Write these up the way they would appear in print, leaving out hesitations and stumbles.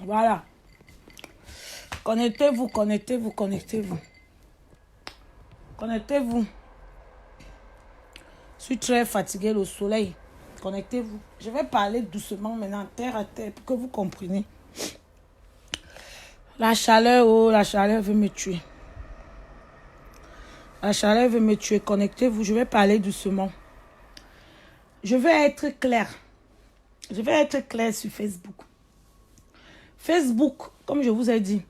Voilà. Connectez-vous, connectez-vous, connectez-vous. Connectez-vous. Je suis très fatiguée, le soleil. Connectez-vous. Je vais parler doucement maintenant, terre à terre, pour que vous compreniez. La chaleur, oh, la chaleur veut me tuer. La chaleur veut me tuer. Connectez-vous, je vais parler doucement. Je vais être clair. Je vais être clair sur Facebook. Facebook, comme je vous ai dit,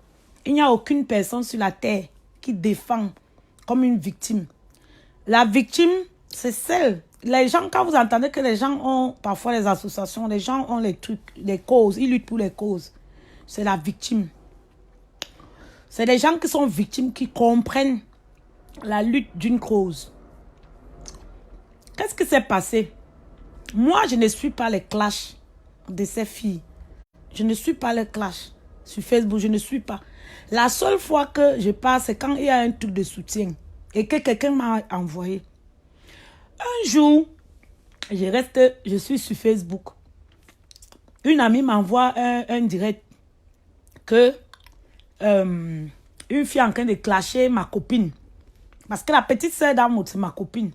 il n'y a aucune personne sur la terre qui défend comme une victime. La victime, c'est celle. Les gens, quand vous entendez que les gens ont parfois les associations, les gens ont les trucs, les causes, ils luttent pour les causes. C'est la victime. C'est les gens qui sont victimes qui comprennent la lutte d'une cause. Qu'est-ce qui s'est passé? Moi, je ne suis pas les clashs de ces filles. Je ne suis pas les clashs sur Facebook. Je ne suis pas. La seule fois que je passe, c'est quand il y a un truc de soutien et que quelqu'un m'a envoyé. Un jour, je suis sur Facebook. Une amie m'envoie un direct que une fille est en train de clasher ma copine. Parce que la petite sœur d'Amoud, c'est ma copine.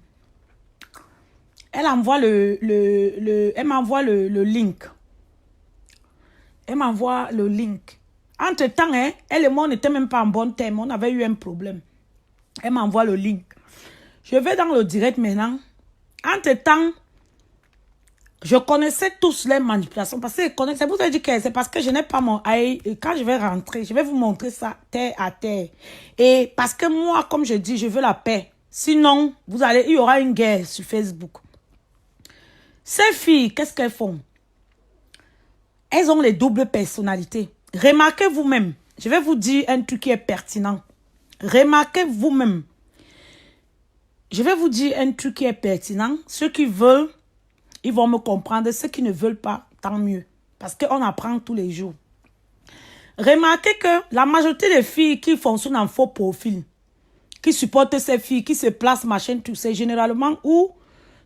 Elle m'envoie le link. Elle m'envoie le link. Entre-temps, hein, elle et moi, on n'était même pas en bon terme. On avait eu un problème. Elle m'envoie le link. Je vais dans le direct maintenant. Entre-temps, je connaissais tous les manipulations. Parce que c'est vous dire que c'est parce que je n'ai pas mon œil. Et quand je vais rentrer, je vais vous montrer ça terre à terre. Et parce que moi, comme je dis, je veux la paix. Sinon, il y aura une guerre sur Facebook. Ces filles, qu'est-ce qu'elles font? Elles ont les doubles personnalités. Remarquez vous-même. Je vais vous dire un truc qui est pertinent. Remarquez vous-même. Je vais vous dire un truc qui est pertinent. Ceux qui veulent, ils vont me comprendre. Ceux qui ne veulent pas, tant mieux. Parce qu'on apprend tous les jours. Remarquez que la majorité des filles qui fonctionnent en faux profil, qui supportent ces filles, qui se placent, machin, tout, c'est généralement où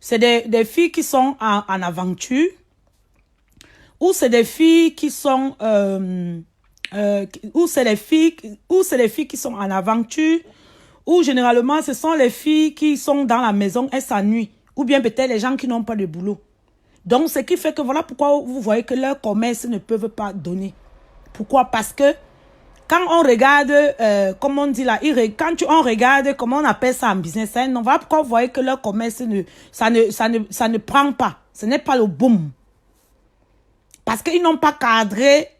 c'est des filles qui sont en aventure, ou c'est des filles qui sont ou c'est les filles qui sont en aventure, ou généralement ce sont les filles qui sont dans la maison, elles s'ennuient, ou bien peut-être les gens qui n'ont pas de boulot. Donc ce qui fait que voilà pourquoi vous voyez que leurs commerces ne peuvent pas donner. Pourquoi? Parce que quand on regarde, comme on dit là, on regarde, comment on appelle ça en business, hein, on va pourquoi vous voyez que leur commerce ça ne prend pas. Ce n'est pas le boom. Parce qu'ils n'ont pas cadré,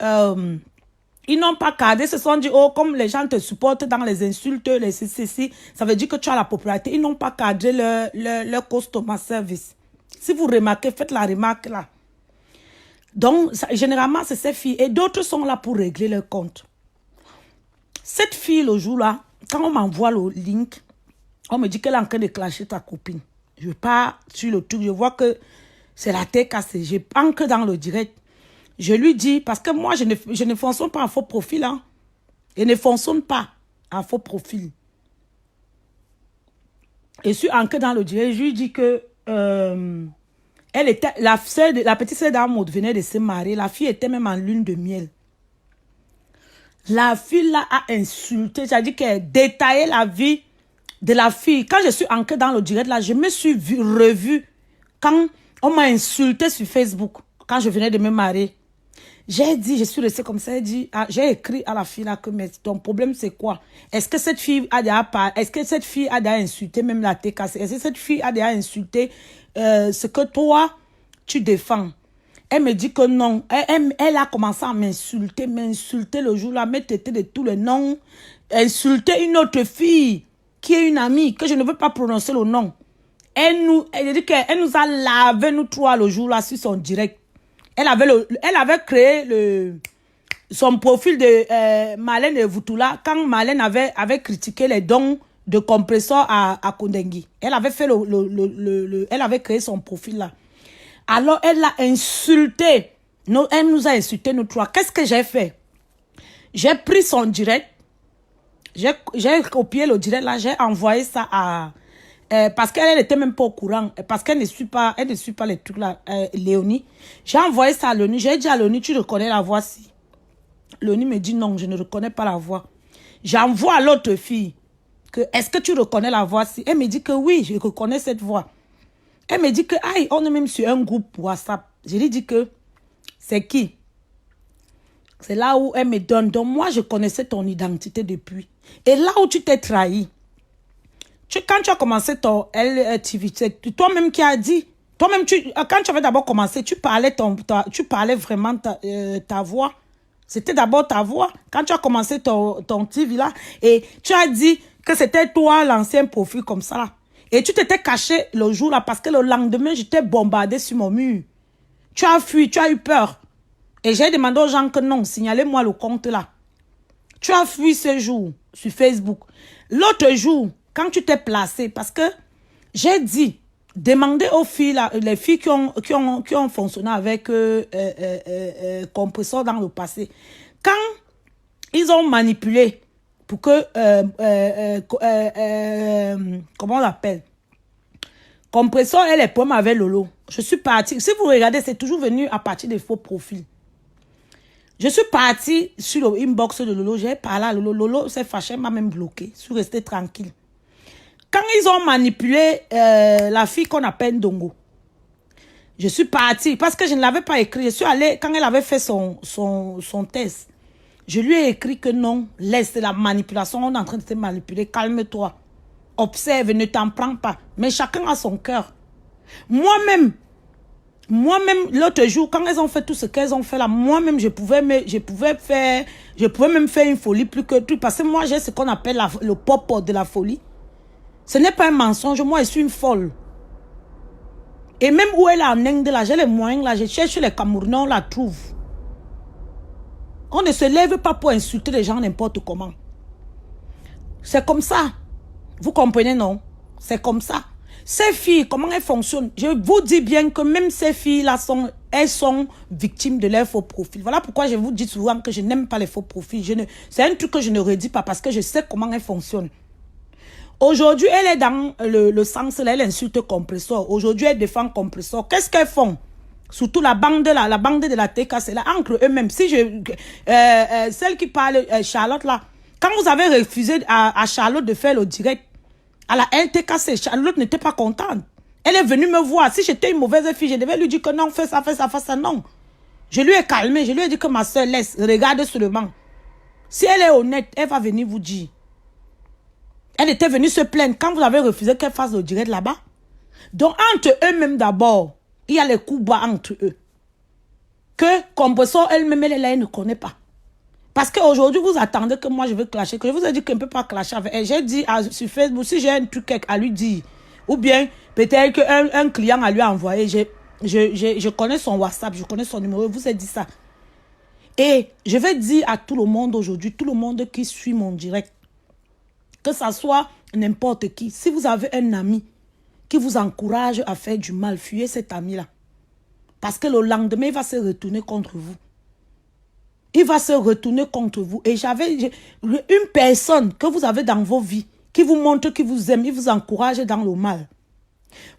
se sont dit, oh, comme les gens te supportent dans les insultes, les ceci, ça veut dire que tu as la popularité. Ils n'ont pas cadré leur customer service. Si vous remarquez, faites la remarque là. Donc, généralement, c'est ces filles. Et d'autres sont là pour régler leur compte. Cette fille, le jour-là, quand on m'envoie le link, on me dit qu'elle est en train de clasher ta copine. Je pars sur le truc, je vois que c'est la tête cassée. Je pense dans le direct. Je lui dis, parce que moi, je ne fonctionne pas en faux profil. Hein. Je ne fonctionne pas en faux profil. Et je suis ancré dans le direct. Je lui dis que elle était, la petite sœur d'Amoud venait de se marier. La fille était même en lune de miel. La fille là a insulté, c'est-à-dire qu'elle a détaillé la vie de la fille. Quand je suis ancré dans le direct là, je me suis revue quand on m'a insulté sur Facebook, quand je venais de me marier. J'ai dit, je suis restée comme ça, j'ai écrit à la fille là que mais ton problème c'est quoi? Est-ce que cette fille a déjà insulté même la TKC? Est-ce que cette fille a déjà insulté ce que toi tu défends? Elle me dit que non. Elle a commencé à m'insulter le jour-là, me traiter de tous les noms, insulter une autre fille qui est une amie, que je ne veux pas prononcer le nom. Elle dit qu'elle nous a lavé, nous trois, le jour-là, sur son direct. Elle avait créé son profil de Marlène et Voutoula quand Marlène avait critiqué les dons de compresseur à Kondengui. Elle avait fait elle avait créé son profil là. Alors elle l'a insulté. Elle nous a insulté nous trois. Qu'est-ce que j'ai fait? J'ai pris son direct. J'ai copié le direct là. J'ai envoyé ça à parce qu'elle n'était même pas au courant, parce qu'elle ne suit pas les trucs là, Léonie. J'ai envoyé ça à Léonie, j'ai dit à Léonie, tu reconnais la voix-ci. Léonie me dit non, je ne reconnais pas la voix. J'envoie à l'autre fille que est-ce que tu reconnais la voix? Elle me dit que oui, je reconnais cette voix. Elle me dit que aïe, on est même sur un groupe WhatsApp. Je lui dis que c'est qui? C'est là où elle me donne. Donc moi, je connaissais ton identité depuis. Et là où tu t'es trahi, quand tu as commencé ton LTV, c'est toi-même qui as dit. Toi-même, quand tu avais d'abord commencé, tu parlais vraiment ta voix. C'était d'abord ta voix. Quand tu as commencé ton TV là, et tu as dit que c'était toi l'ancien profil comme ça là. Et tu t'étais caché le jour là parce que le lendemain, j'étais bombardé sur mon mur. Tu as fui, tu as eu peur. Et j'ai demandé aux gens que non, signalez-moi le compte là. Tu as fui ce jour sur Facebook. L'autre jour, quand tu t'es placé, parce que j'ai dit, demandez aux filles, là, les filles qui ont fonctionné avec Compressor dans le passé, quand ils ont manipulé pour que, comment on l'appelle, Compressor et les problèmes avec Lolo, je suis partie. Si vous regardez, c'est toujours venu à partir des faux profils. Je suis partie sur le inbox de Lolo, j'ai parlé à Lolo. Lolo s'est fâché, m'a même bloqué. Je suis restée tranquille. Quand ils ont manipulé la fille qu'on appelle Dongo, je suis partie parce que je ne l'avais pas écrit. Je suis allée, quand elle avait fait son test, je lui ai écrit que non, laisse la manipulation, on est en train de te manipuler, calme-toi. Observe, ne t'en prends pas. Mais chacun a son cœur. Moi-même, l'autre jour, quand elles ont fait tout ce qu'elles ont fait là, moi-même, je pouvais même faire une folie plus que tout. Parce que moi, j'ai ce qu'on appelle le pop de la folie. Ce n'est pas un mensonge. Moi, je suis une folle. Et même où elle est en Inde, là, j'ai les moyens, là, je cherche les Camerounais, on la trouve. On ne se lève pas pour insulter les gens n'importe comment. C'est comme ça. Vous comprenez, non? C'est comme ça. Ces filles, comment elles fonctionnent? Je vous dis bien que même ces filles-là, elles sont victimes de leurs faux profils. Voilà pourquoi je vous dis souvent que je n'aime pas les faux profils. C'est un truc que je ne redis pas parce que je sais comment elles fonctionnent. Aujourd'hui, elle est dans le sens, là, elle insulte Compressor. Aujourd'hui, elle défend Compressor. Qu'est-ce qu'elles font? Surtout la bande de la TK, c'est là, entre eux-mêmes. Si celle qui parle, Charlotte, là, quand vous avez refusé à Charlotte de faire le direct, à la LTKC, Charlotte n'était pas contente. Elle est venue me voir. Si j'étais une mauvaise fille, je devais lui dire que non, fais ça, non. Je lui ai calmé, je lui ai dit que ma soeur, laisse, regarde seulement. Si elle est honnête, elle va venir vous dire. Elle était venue se plaindre quand vous avez refusé qu'elle fasse le direct là-bas. Donc, entre eux-mêmes d'abord, il y a les coups bas entre eux. Que Compressor elle-même, elle ne connaît pas. Parce qu'aujourd'hui, vous attendez que moi, je veux clasher. Que je vous ai dit qu'elle ne peut pas clasher avec elle. J'ai dit sur Facebook, si j'ai un truc à lui dire, ou bien peut-être qu'un client a lui envoyé, je connais son WhatsApp, je connais son numéro, je vous ai dit ça. Et je vais dire à tout le monde aujourd'hui, tout le monde qui suit mon direct, que ça soit n'importe qui, si vous avez un ami qui vous encourage à faire du mal, fuyez cet ami-là. Parce que le lendemain, il va se retourner contre vous. Il va se retourner contre vous. Et une personne que vous avez dans vos vies, qui vous montre, qui vous aime, il vous encourage dans le mal.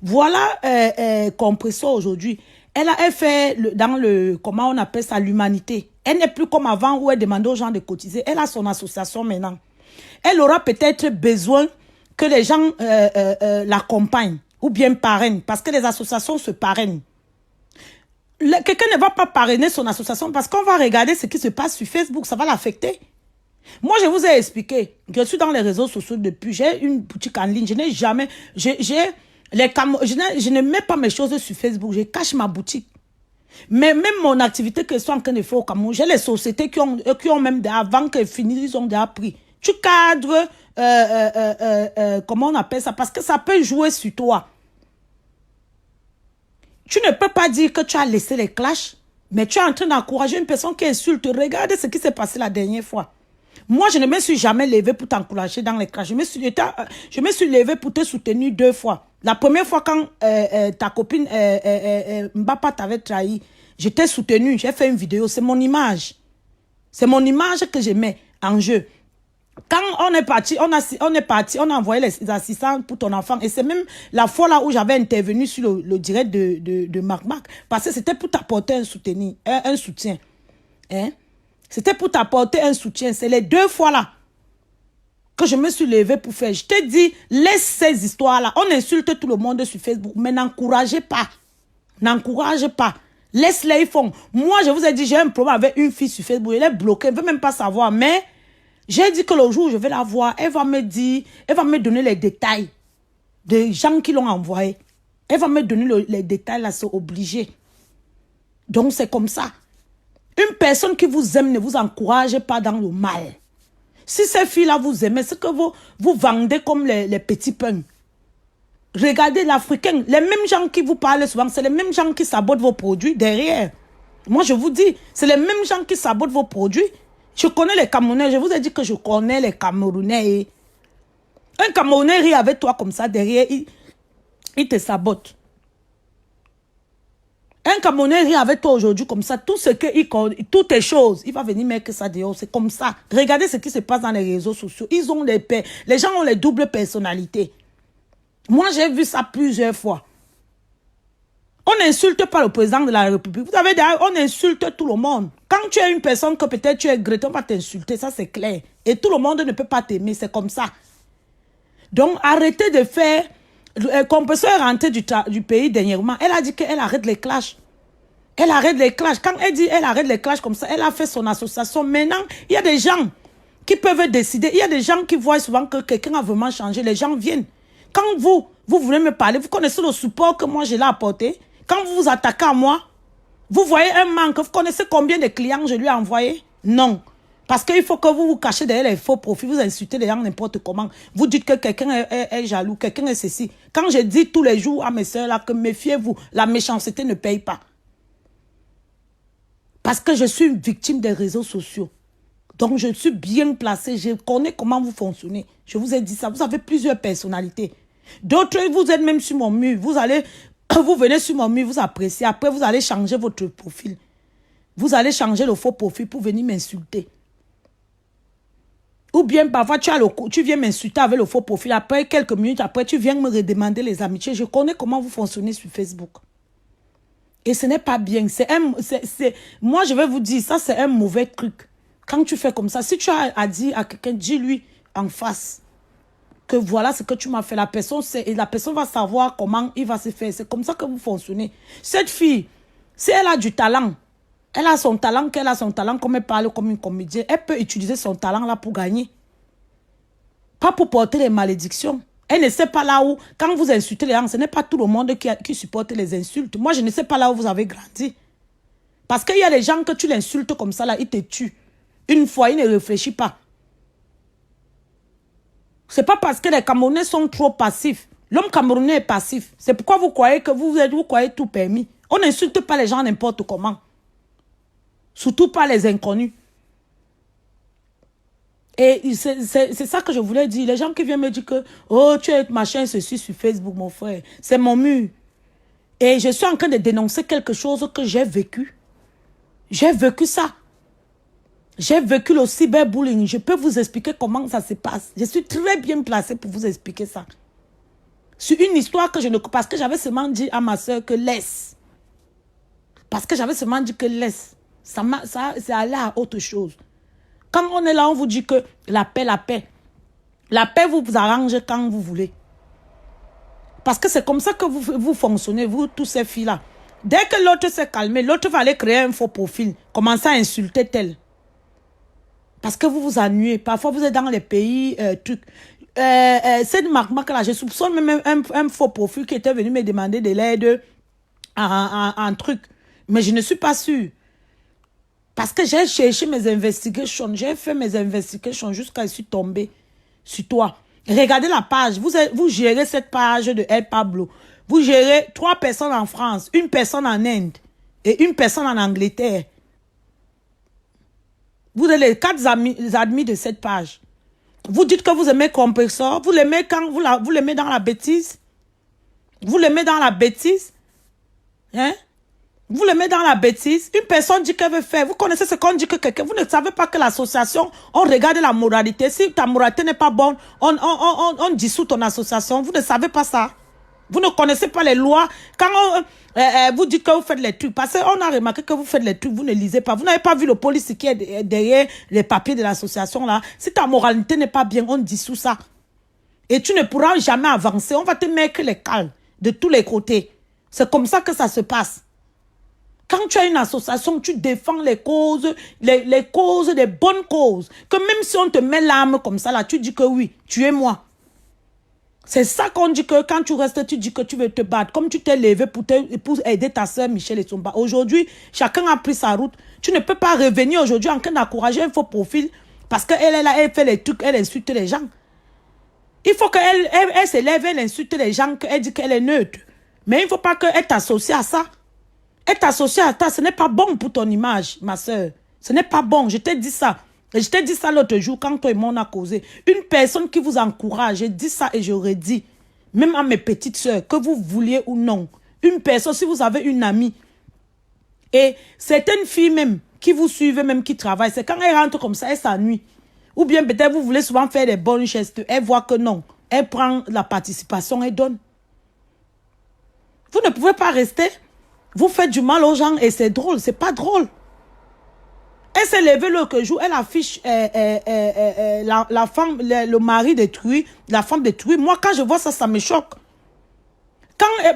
Voilà Compressor aujourd'hui. Elle fait dans comment on appelle ça, l'humanité. Elle n'est plus comme avant où elle demandait aux gens de cotiser. Elle a son association maintenant. Elle aura peut-être besoin que les gens l'accompagnent ou bien parrainent parce que les associations se parrainent. Quelqu'un ne va pas parrainer son association parce qu'on va regarder ce qui se passe sur Facebook, ça va l'affecter. Moi, je vous ai expliqué, je suis dans les réseaux sociaux depuis, j'ai une boutique en ligne, je n'ai jamais, je ne mets pas mes choses sur Facebook, je cache ma boutique. Mais même mon activité que je suis en train de faire au Cameroun, j'ai les sociétés qui ont même, avant qu'elles finissent, ils ont déjà pris. Tu cadres, comment on appelle ça, parce que ça peut jouer sur toi. Tu ne peux pas dire que tu as laissé les clashs, mais tu es en train d'encourager une personne qui insulte. Regardez ce qui s'est passé la dernière fois. Moi, je ne me suis jamais levée pour t'encourager dans les clashs. Je me suis levée pour te soutenir 2 fois. La première fois, quand ta copine Mbapa t'avait trahi, je t'ai soutenu, j'ai fait une vidéo. C'est mon image. C'est mon image que je mets en jeu. Quand on est parti, on a envoyé les assistants pour ton enfant. Et c'est même la fois là où j'avais intervenu sur le direct de Marc. Parce que c'était pour t'apporter un soutien. Hein? C'était pour t'apporter un soutien. C'est les 2 fois là que je me suis levée pour faire. Je t'ai dit, laisse ces histoires-là. On insulte tout le monde sur Facebook, mais n'encouragez pas. N'encouragez pas. Laisse-les, ils font. Moi, je vous ai dit, j'ai un problème avec une fille sur Facebook. Elle est bloquée, elle ne veut même pas savoir. Mais j'ai dit que le jour où je vais la voir, elle va me dire, elle va me donner les détails des gens qui l'ont envoyé. Elle va me donner les détails, là, c'est obligé. Donc, c'est comme ça. Une personne qui vous aime ne vous encourage pas dans le mal. Si ces filles-là vous aiment, c'est que vous vendez comme les petits pains. Regardez l'Africain, les mêmes gens qui vous parlent souvent, c'est les mêmes gens qui sabotent vos produits derrière. Moi, je vous dis, c'est les mêmes gens qui sabotent vos produits. Je connais les Camerounais, je vous ai dit que je connais les Camerounais. Un Camerounais rit avec toi comme ça derrière, il te sabote. Un Camerounais rit avec toi aujourd'hui comme ça, toutes les choses, il va venir mettre ça dehors, c'est comme ça. Regardez ce qui se passe dans les réseaux sociaux. Les gens ont les doubles personnalités. Moi, j'ai vu ça plusieurs fois. On n'insulte pas le président de la République. Vous savez, on insulte tout le monde. Quand tu es une personne que peut-être tu es Greta, on va t'insulter, ça c'est clair. Et tout le monde ne peut pas t'aimer, c'est comme ça. Donc, arrêtez de faire... Compresseur est rentré du pays dernièrement. Elle a dit qu'elle arrête les clashs. Elle arrête les clashs. Quand elle dit elle arrête les clashs comme ça, elle a fait son association. Maintenant, il y a des gens qui peuvent décider. Il y a des gens qui voient souvent que quelqu'un a vraiment changé. Les gens viennent. Quand vous voulez me parler, vous connaissez le support que moi je l'ai apporté. Quand vous vous attaquez à moi, vous voyez un manque. Vous connaissez combien de clients je lui ai envoyé? Non. Parce qu'il faut que vous vous cachez derrière les faux profils. Vous insultez les gens n'importe comment. Vous dites que quelqu'un est jaloux, quelqu'un est ceci. Quand je dis tous les jours à mes soeurs là que méfiez-vous, la méchanceté ne paye pas. Parce que je suis une victime des réseaux sociaux. Donc je suis bien placée. Je connais comment vous fonctionnez. Je vous ai dit ça. Vous avez plusieurs personnalités. D'autres, vous êtes même sur mon mur. Vous venez sur mon mur, vous appréciez. Après, vous allez changer votre profil. Vous allez changer le faux profil pour venir m'insulter. Ou bien parfois, tu viens m'insulter avec le faux profil. Après, quelques minutes après, tu viens me redemander les amitiés. Je connais comment vous fonctionnez sur Facebook. Et ce n'est pas bien. Moi, je vais vous dire, ça, c'est un mauvais truc. Quand tu fais comme ça, si tu as à dire à quelqu'un, dis-lui en face que voilà ce que tu m'as fait. La personne va savoir comment il va se faire. C'est comme ça que vous fonctionnez. Cette fille, si elle a du talent, elle a son talent, comme elle parle comme une comédienne, elle peut utiliser son talent là pour gagner. Pas pour porter les malédictions. Elle ne sait pas là où, quand vous insultez les gens, ce n'est pas tout le monde qui supporte les insultes. Moi, je ne sais pas là où vous avez grandi. Parce qu'il y a des gens que tu l'insultes comme ça là, ils te tuent. Une fois, ils ne réfléchissent pas. C'est pas parce que les Camerounais sont trop passifs. L'homme camerounais est passif. C'est pourquoi vous croyez que vous croyez tout permis. On n'insulte pas les gens n'importe comment. Surtout pas les inconnus. Et c'est ça que je voulais dire. Les gens qui viennent me dire que oh, tu es machin, ceci sur Facebook, mon frère. C'est mon mur. Et je suis en train de dénoncer quelque chose que j'ai vécu. J'ai vécu ça. J'ai vécu le cyberbullying. Je peux vous expliquer comment ça se passe. Je suis très bien placée pour vous expliquer ça. Sur une histoire que je ne... Parce que j'avais seulement dit à ma soeur que laisse. Parce que j'avais seulement dit que laisse. Ça c'est aller à autre chose. Quand on est là, on vous dit que la paix, la paix. La paix vous arrange quand vous voulez. Parce que c'est comme ça que vous fonctionnez, vous, tous ces filles-là. Dès que l'autre s'est calmé, l'autre va aller créer un faux profil. Commencer à insulter tel. Parce que vous vous ennuyez. Parfois, vous êtes dans les pays, cette marque-là, je soupçonne même un faux profil qui était venu me demander de l'aide en truc. Mais je ne suis pas sûre. Parce que j'ai cherché mes investigations. J'ai fait mes investigations jusqu'à ce que je suis tombée sur toi. Regardez la page. Vous gérez cette page de El Pablo. Vous gérez 3 personnes en France, 1 personne en Inde et 1 personne en Angleterre. Vous êtes les 4 admis de cette page. Vous dites que vous aimez Compressor. Vous l'aimez quand vous l'aimez dans la bêtise. Vous l'aimez dans la bêtise. Hein? Vous le mettez dans la bêtise. Une personne dit qu'elle veut faire. Vous connaissez ce qu'on dit que quelqu'un... Vous ne savez pas que l'association, on regarde la moralité. Si ta moralité n'est pas bonne, on dissout ton association. Vous ne savez pas ça. Vous ne connaissez pas les lois. Quand vous dites que vous faites les trucs, parce qu'on a remarqué que vous faites les trucs, vous ne lisez pas. Vous n'avez pas vu le policier qui est derrière les papiers de l'association là. Si ta moralité n'est pas bien, on dissout ça. Et tu ne pourras jamais avancer. On va te mettre les cales de tous les côtés. C'est comme ça que ça se passe. Quand tu as une association, tu défends les causes, les causes, des bonnes causes. Que même si on te met l'arme comme ça, là, tu dis que oui, tu es moi. C'est ça qu'on dit que quand tu restes, tu dis que tu veux te battre. Comme tu t'es levé pour aider ta soeur Michelle et Tsomba. Aujourd'hui, chacun a pris sa route. Tu ne peux pas revenir aujourd'hui en train d'encourager un faux profil parce qu'elle est là, elle fait les trucs, elle insulte les gens. Il faut qu'elle se lève, elle insulte les gens, qu'elle dit qu'elle est neutre. Mais il ne faut pas qu'elle t'associe à ça. Être associé à ça, ce n'est pas bon pour ton image, ma soeur. Ce n'est pas bon, je t'ai dit ça. Et je t'ai dit ça l'autre jour quand toi et moi on a causé. Une personne qui vous encourage, j'ai dit ça et j'aurais dit, même à mes petites soeurs, que vous vouliez ou non, une personne, si vous avez une amie, et certaines filles même, qui vous suivent, même qui travaillent, c'est quand elles rentrent comme ça, elles s'ennuient. Ou bien peut-être vous voulez souvent faire des bonnes gestes, elle voit que non, elle prend la participation et donne. Vous ne pouvez pas rester. Vous faites du mal aux gens et c'est drôle. C'est pas drôle. Elle s'est levée l'autre jour. Elle affiche la femme, le mari détruit, la femme détruite. Moi, quand je vois ça, ça me choque.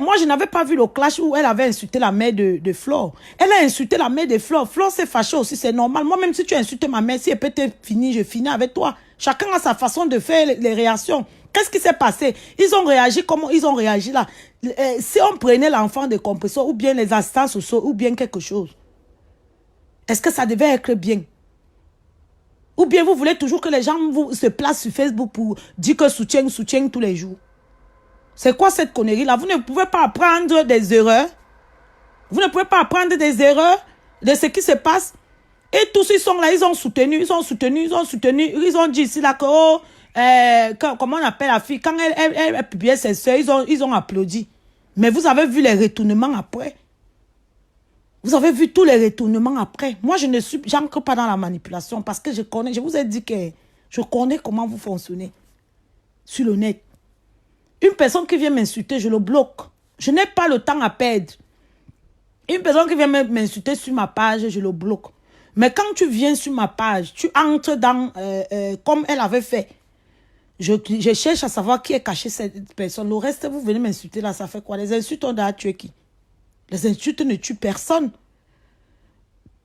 Moi, je n'avais pas vu le clash où elle avait insulté la mère de Flore. Elle a insulté la mère de Flore. Flore s'est fâchée aussi, c'est normal. Moi, même si tu insultes ma mère, si elle peut te finir, je finis avec toi. Chacun a sa façon de faire les réactions. Qu'est-ce qui s'est passé? Ils ont réagi comment ils ont réagi là. Si on prenait l'enfant de compresseur ou bien les assistants sociaux ou bien quelque chose, est-ce que ça devait être bien? Ou bien vous voulez toujours que les gens se placent sur Facebook pour dire que soutien tous les jours? C'est quoi cette connerie-là? Vous ne pouvez pas apprendre des erreurs. Vous ne pouvez pas apprendre des erreurs de ce qui se passe. Et tous ils sont là, ils ont soutenu. Ils ont dit ici là que, oh, comment on appelle la fille? Quand elle publiait ses soeurs, ils ont applaudi. Mais vous avez vu les retournements après. Vous avez vu tous les retournements après. Moi, je n'entre pas dans la manipulation parce que je connais, je vous ai dit que je connais comment vous fonctionnez sur le net. Une personne qui vient m'insulter, je le bloque. Je n'ai pas le temps à perdre. Une personne qui vient m'insulter sur ma page, je le bloque. Mais quand tu viens sur ma page, tu entres dans, comme elle avait fait. Je cherche à savoir qui est caché cette personne. Le reste, vous venez m'insulter là, ça fait quoi? Les insultes ont déjà tué qui? Les insultes ne tuent personne.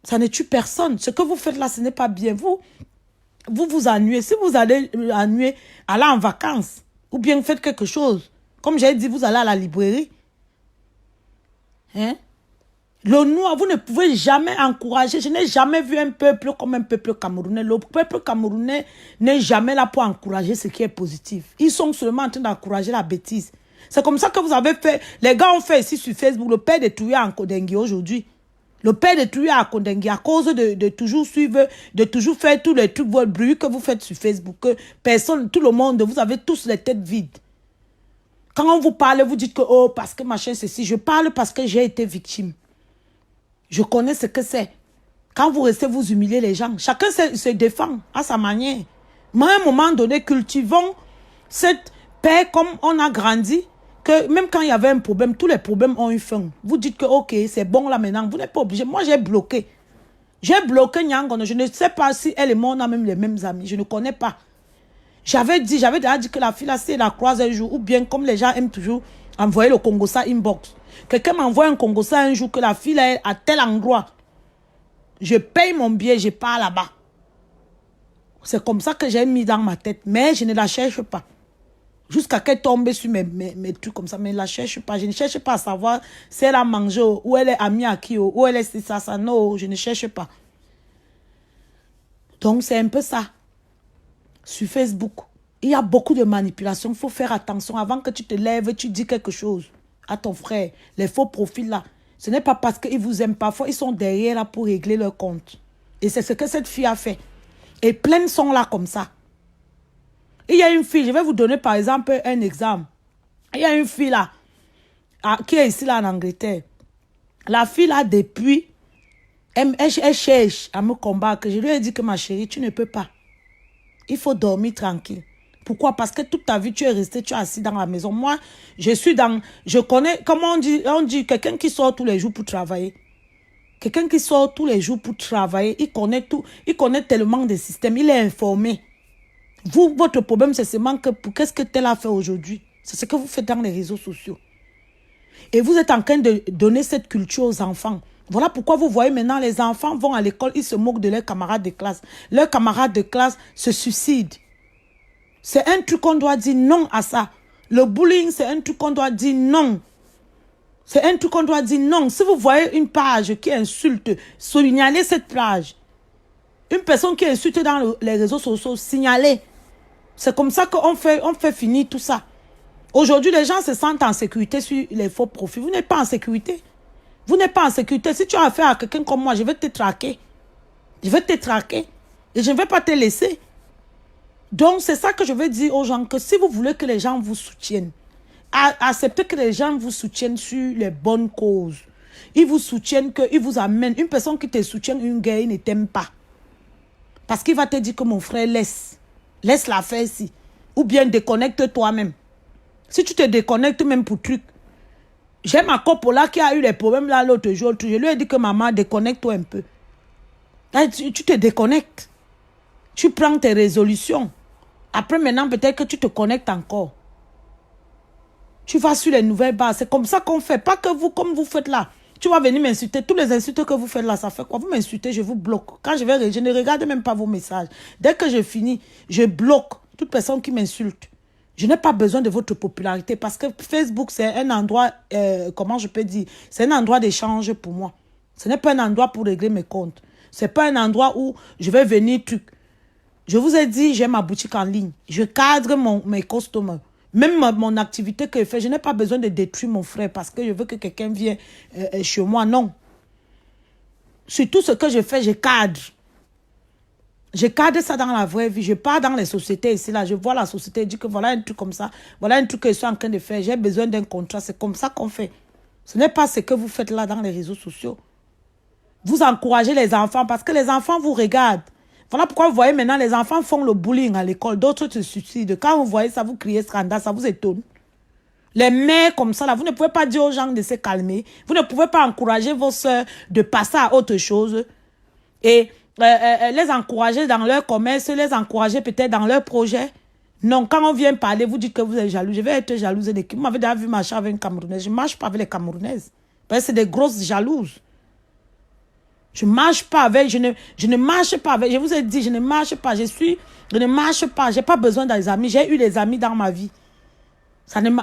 Ça ne tue personne. Ce que vous faites là, ce n'est pas bien. Vous ennuyez. Si vous allez ennuyer, allez en vacances. Ou bien faites quelque chose. Comme j'ai dit, vous allez à la librairie. Hein? Le noir, vous ne pouvez jamais encourager. Je n'ai jamais vu un peuple comme un peuple camerounais. Le peuple camerounais n'est jamais là pour encourager ce qui est positif. Ils sont seulement en train d'encourager la bêtise. C'est comme ça que vous avez fait. Les gars ont fait ici sur Facebook. Le père de Touya en Kodengui aujourd'hui. Le père de Touya à Kodengui à cause de toujours suivre, de toujours faire tous les trucs, votre bruit que vous faites sur Facebook. Que personne, tout le monde, vous avez tous les têtes vides. Quand on vous parle, vous dites que, oh, parce que machin, ceci. Je parle parce que j'ai été victime. Je connais ce que c'est. Quand vous restez, vous humiliez les gens. Chacun se défend à sa manière. Mais à un moment donné, cultivons cette paix comme on a grandi. Que même quand il y avait un problème, tous les problèmes ont eu fin. Vous dites que, ok, c'est bon là maintenant. Vous n'êtes pas obligé. Moi, j'ai bloqué. J'ai bloqué Nyangono. Je ne sais pas si elle et moi, on a même les mêmes amis. Je ne connais pas. J'avais déjà dit que la fille là, si elle la croise un jour, ou bien comme les gens aiment toujours envoyer le Congossa inbox. Quelqu'un m'envoie un Congossa un jour que la fille là est à tel endroit. Je paye mon billet, je pars là-bas. C'est comme ça que j'ai mis dans ma tête. Mais je ne la cherche pas. Jusqu'à qu'elle tombe sur mes trucs comme ça. Mais je ne la cherche pas. Je ne cherche pas à savoir si elle a mangé, ou elle est amie à qui, ou elle est ça. Non, je ne cherche pas. Donc c'est un peu ça. Sur Facebook, il y a beaucoup de manipulation. Il faut faire attention. Avant que tu te lèves, tu dis quelque chose à ton frère. Les faux profils là. Ce n'est pas parce qu'ils vous aiment parfois. Ils sont derrière là pour régler leur compte. Et c'est ce que cette fille a fait. Et plein sont là comme ça. Il y a une fille, je vais vous donner par exemple un exemple. Il y a une fille là, qui est ici là en Angleterre. La fille là, depuis, elle cherche à me combattre. Je lui ai dit que ma chérie, tu ne peux pas. Il faut dormir tranquille. Pourquoi? Parce que toute ta vie, tu es resté, tu es assis dans la maison. Moi, je connais, comment on dit quelqu'un qui sort tous les jours pour travailler. Quelqu'un qui sort tous les jours pour travailler, il connaît tout, il connaît tellement de systèmes, il est informé. Vous, votre problème, c'est seulement que qu'est-ce que tel a fait aujourd'hui? C'est ce que vous faites dans les réseaux sociaux. Et vous êtes en train de donner cette culture aux enfants. Voilà pourquoi vous voyez maintenant les enfants vont à l'école, ils se moquent de leurs camarades de classe. Leurs camarades de classe se suicident. C'est un truc qu'on doit dire non à ça. Le bullying, c'est un truc qu'on doit dire non. C'est un truc qu'on doit dire non. Si vous voyez une page qui insulte, signalez cette page. Une personne qui insulte dans les réseaux sociaux, signalez. C'est comme ça qu'on fait finir tout ça. Aujourd'hui, les gens se sentent en sécurité sur les faux profils. Vous n'êtes pas en sécurité. Vous n'êtes pas en sécurité. Si tu as affaire à quelqu'un comme moi, je vais te traquer. Je vais te traquer. Et je ne vais pas te laisser. Donc, c'est ça que je veux dire aux gens, que si vous voulez que les gens vous soutiennent, acceptez que les gens vous soutiennent sur les bonnes causes. Ils vous soutiennent, qu'ils vous amènent. Une personne qui te soutient, une guerre, il ne t'aime pas. Parce qu'il va te dire que mon frère, laisse la faire ici. Ou bien déconnecte toi-même. Si tu te déconnectes même pour truc. J'ai ma copine qui a eu des problèmes là l'autre jour. Je lui ai dit que maman, déconnecte-toi un peu. Là, tu te déconnectes. Tu prends tes résolutions. Après, maintenant, peut-être que tu te connectes encore. Tu vas sur les nouvelles bases. C'est comme ça qu'on fait. Pas que vous, comme vous faites là. Tu vas venir m'insulter. Tous les insultes que vous faites là, ça fait quoi? Vous m'insultez, je vous bloque. Quand je ne regarde même pas vos messages. Dès que je finis, je bloque toute personne qui m'insulte. Je n'ai pas besoin de votre popularité parce que Facebook, c'est un endroit, comment je peux dire, c'est un endroit d'échange pour moi. Ce n'est pas un endroit pour régler mes comptes. Ce n'est pas un endroit où je vais venir truc. Je vous ai dit, j'ai ma boutique en ligne. Je cadre mes customers. Même mon activité que je fais, je n'ai pas besoin de détruire mon frère parce que je veux que quelqu'un vienne chez moi. Non. Sur tout ce que je fais, je cadre. Je cadre ça dans la vraie vie. Je pars dans les sociétés ici, là. Je vois la société, je dis que voilà un truc comme ça. Voilà un truc que je suis en train de faire. J'ai besoin d'un contrat. C'est comme ça qu'on fait. Ce n'est pas ce que vous faites là dans les réseaux sociaux. Vous encouragez les enfants parce que les enfants vous regardent. Voilà pourquoi vous voyez maintenant les enfants font le bullying à l'école. D'autres se suicident. Quand vous voyez ça, vous criez scandale, ça vous étonne. Les mères comme ça, là, vous ne pouvez pas dire aux gens de se calmer. Vous ne pouvez pas encourager vos soeurs de passer à autre chose. Et les encourager dans leur commerce, les encourager peut-être dans leur projet. Non, quand on vient parler, vous dites que vous êtes jaloux. Je vais être jalouse de qui? Vous m'avez déjà vu marcher avec une Camerounaise. Je ne marche pas avec les Camerounaises. Parce que c'est des grosses jalouses. Je ne marche pas avec, je ne marche pas avec, je vous ai dit, je ne marche pas, je ne marche pas, je n'ai pas besoin des amis, j'ai eu des amis dans ma vie.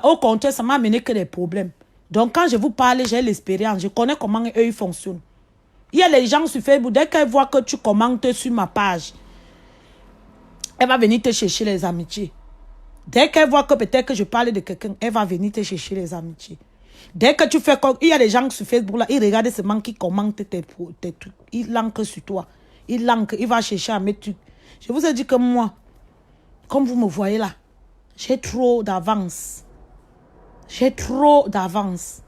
Au contraire, ça m'a amené que des problèmes. Donc quand je vous parle, j'ai l'expérience, je connais comment eux ils fonctionnent. Il y a les gens sur Facebook, dès qu'elles voient que tu commentes sur ma page, elle va venir te chercher les amitiés. Dès qu'elle voit que peut-être que je parle de quelqu'un, elle va venir te chercher les amitiés. Dès que tu fais comme... Il y a des gens sur Facebook, là, ils regardent seulement qui commentent tes trucs. Ils lancent sur toi. Ils lancent, il va chercher à mettre trucs. Je vous ai dit que moi, comme vous me voyez là, j'ai trop d'avance. J'ai trop d'avance.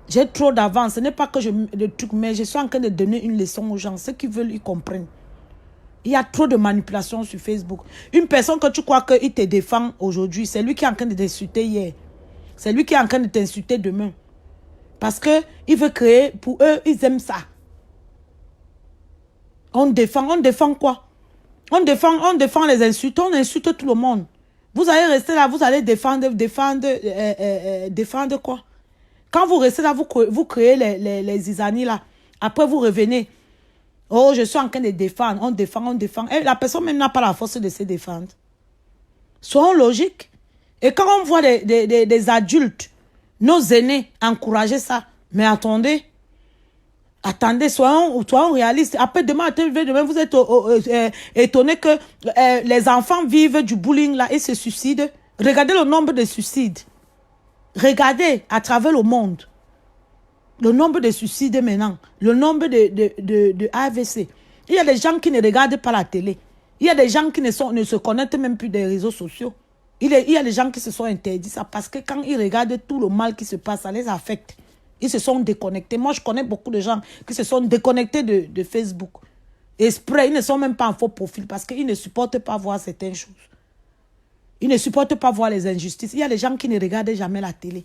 J'ai trop d'avance. Ce n'est pas que le truc, mais je suis en train de donner une leçon aux gens. Ceux qui veulent, ils comprennent. Il y a trop de manipulation sur Facebook. Une personne que tu crois qu'il te défend aujourd'hui, c'est lui qui est en train de t'insulter hier. C'est lui qui est en train de t'insulter demain. Parce qu'il veut créer, pour eux, ils aiment ça. On défend quoi? On défend les insultes, on insulte tout le monde. Vous allez rester là, vous allez défendre quoi? Quand vous restez là, vous créez les zizanies là. Après, vous revenez. Oh, je suis en train de défendre, on défend. Et la personne même n'a pas la force de se défendre. Soyons logiques. Et quand on voit des adultes, nos aînés, encourager ça, mais attendez, soyons réalistes. Après, demain, vous êtes étonné que les enfants vivent du bullying là et se suicident. Regardez le nombre de suicides. Regardez à travers le monde. Le nombre de suicides maintenant. Le nombre de AVC. Il y a des gens qui ne regardent pas la télé. Il y a des gens qui ne se connectent même plus des réseaux sociaux. Il y a des gens qui se sont interdits ça parce que quand ils regardent tout le mal qui se passe, ça les affecte. Ils se sont déconnectés. Moi, je connais beaucoup de gens qui se sont déconnectés de Facebook. Exprès, ils ne sont même pas en faux profil parce qu'ils ne supportent pas voir certaines choses. Ils ne supportent pas voir les injustices. Il y a des gens qui ne regardent jamais la télé.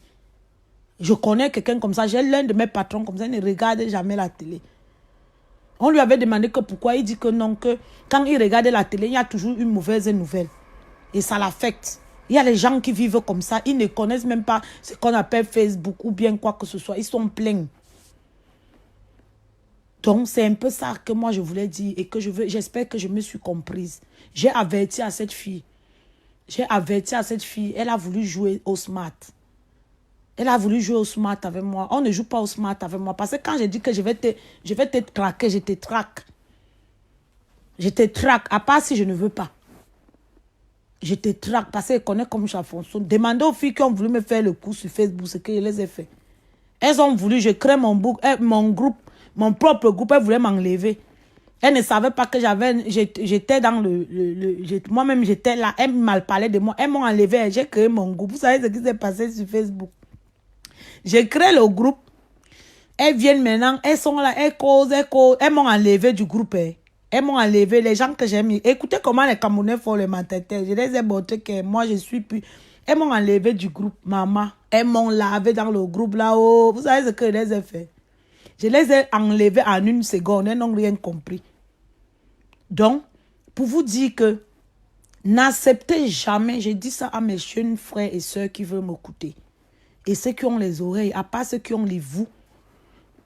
Je connais quelqu'un comme ça. J'ai l'un de mes patrons comme ça. Il ne regarde jamais la télé. On lui avait demandé que pourquoi. Il dit que non, que quand il regarde la télé, il y a toujours une mauvaise nouvelle. Et ça l'affecte. Il y a des gens qui vivent comme ça. Ils ne connaissent même pas ce qu'on appelle Facebook ou bien quoi que ce soit. Ils sont pleins. Donc, c'est un peu ça que moi, je voulais dire et que j'espère que je me suis comprise. J'ai averti à cette fille. Elle a voulu jouer au smart. Elle a voulu jouer au smart avec moi. On ne joue pas au smart avec moi. Parce que quand j'ai dit que je vais te traquer, je te traque. Je te traque, à part si je ne veux pas. Je te traque parce qu'elle connaît comme ça fonctionne. Demandez aux filles qui ont voulu me faire le coup sur Facebook ce que je les ai fait. Elles ont voulu, je crée mon groupe, mon propre groupe, elles voulaient m'enlever. Elles ne savaient pas que j'étais dans moi-même j'étais là, elles m'ont parlé de moi, elles m'ont enlevé, j'ai créé mon groupe. Vous savez ce qui s'est passé sur Facebook? J'ai créé le groupe, elles viennent maintenant, elles sont là, elles causent, elles m'ont enlevé du groupe. Elles m'ont enlevé, les gens que j'aime. Écoutez comment les Camerounais font les mentalités. Je les ai montré que moi je suis plus. Elles m'ont enlevé du groupe, maman. Elles m'ont lavé dans le groupe là-haut. Vous savez ce que je les ai fait? Je les ai enlevés en une seconde. Elles n'ont rien compris. Donc, pour vous dire que n'acceptez jamais, je dis ça à mes jeunes frères et sœurs qui veulent m'écouter. Et ceux qui ont les oreilles, à part ceux qui ont les vous.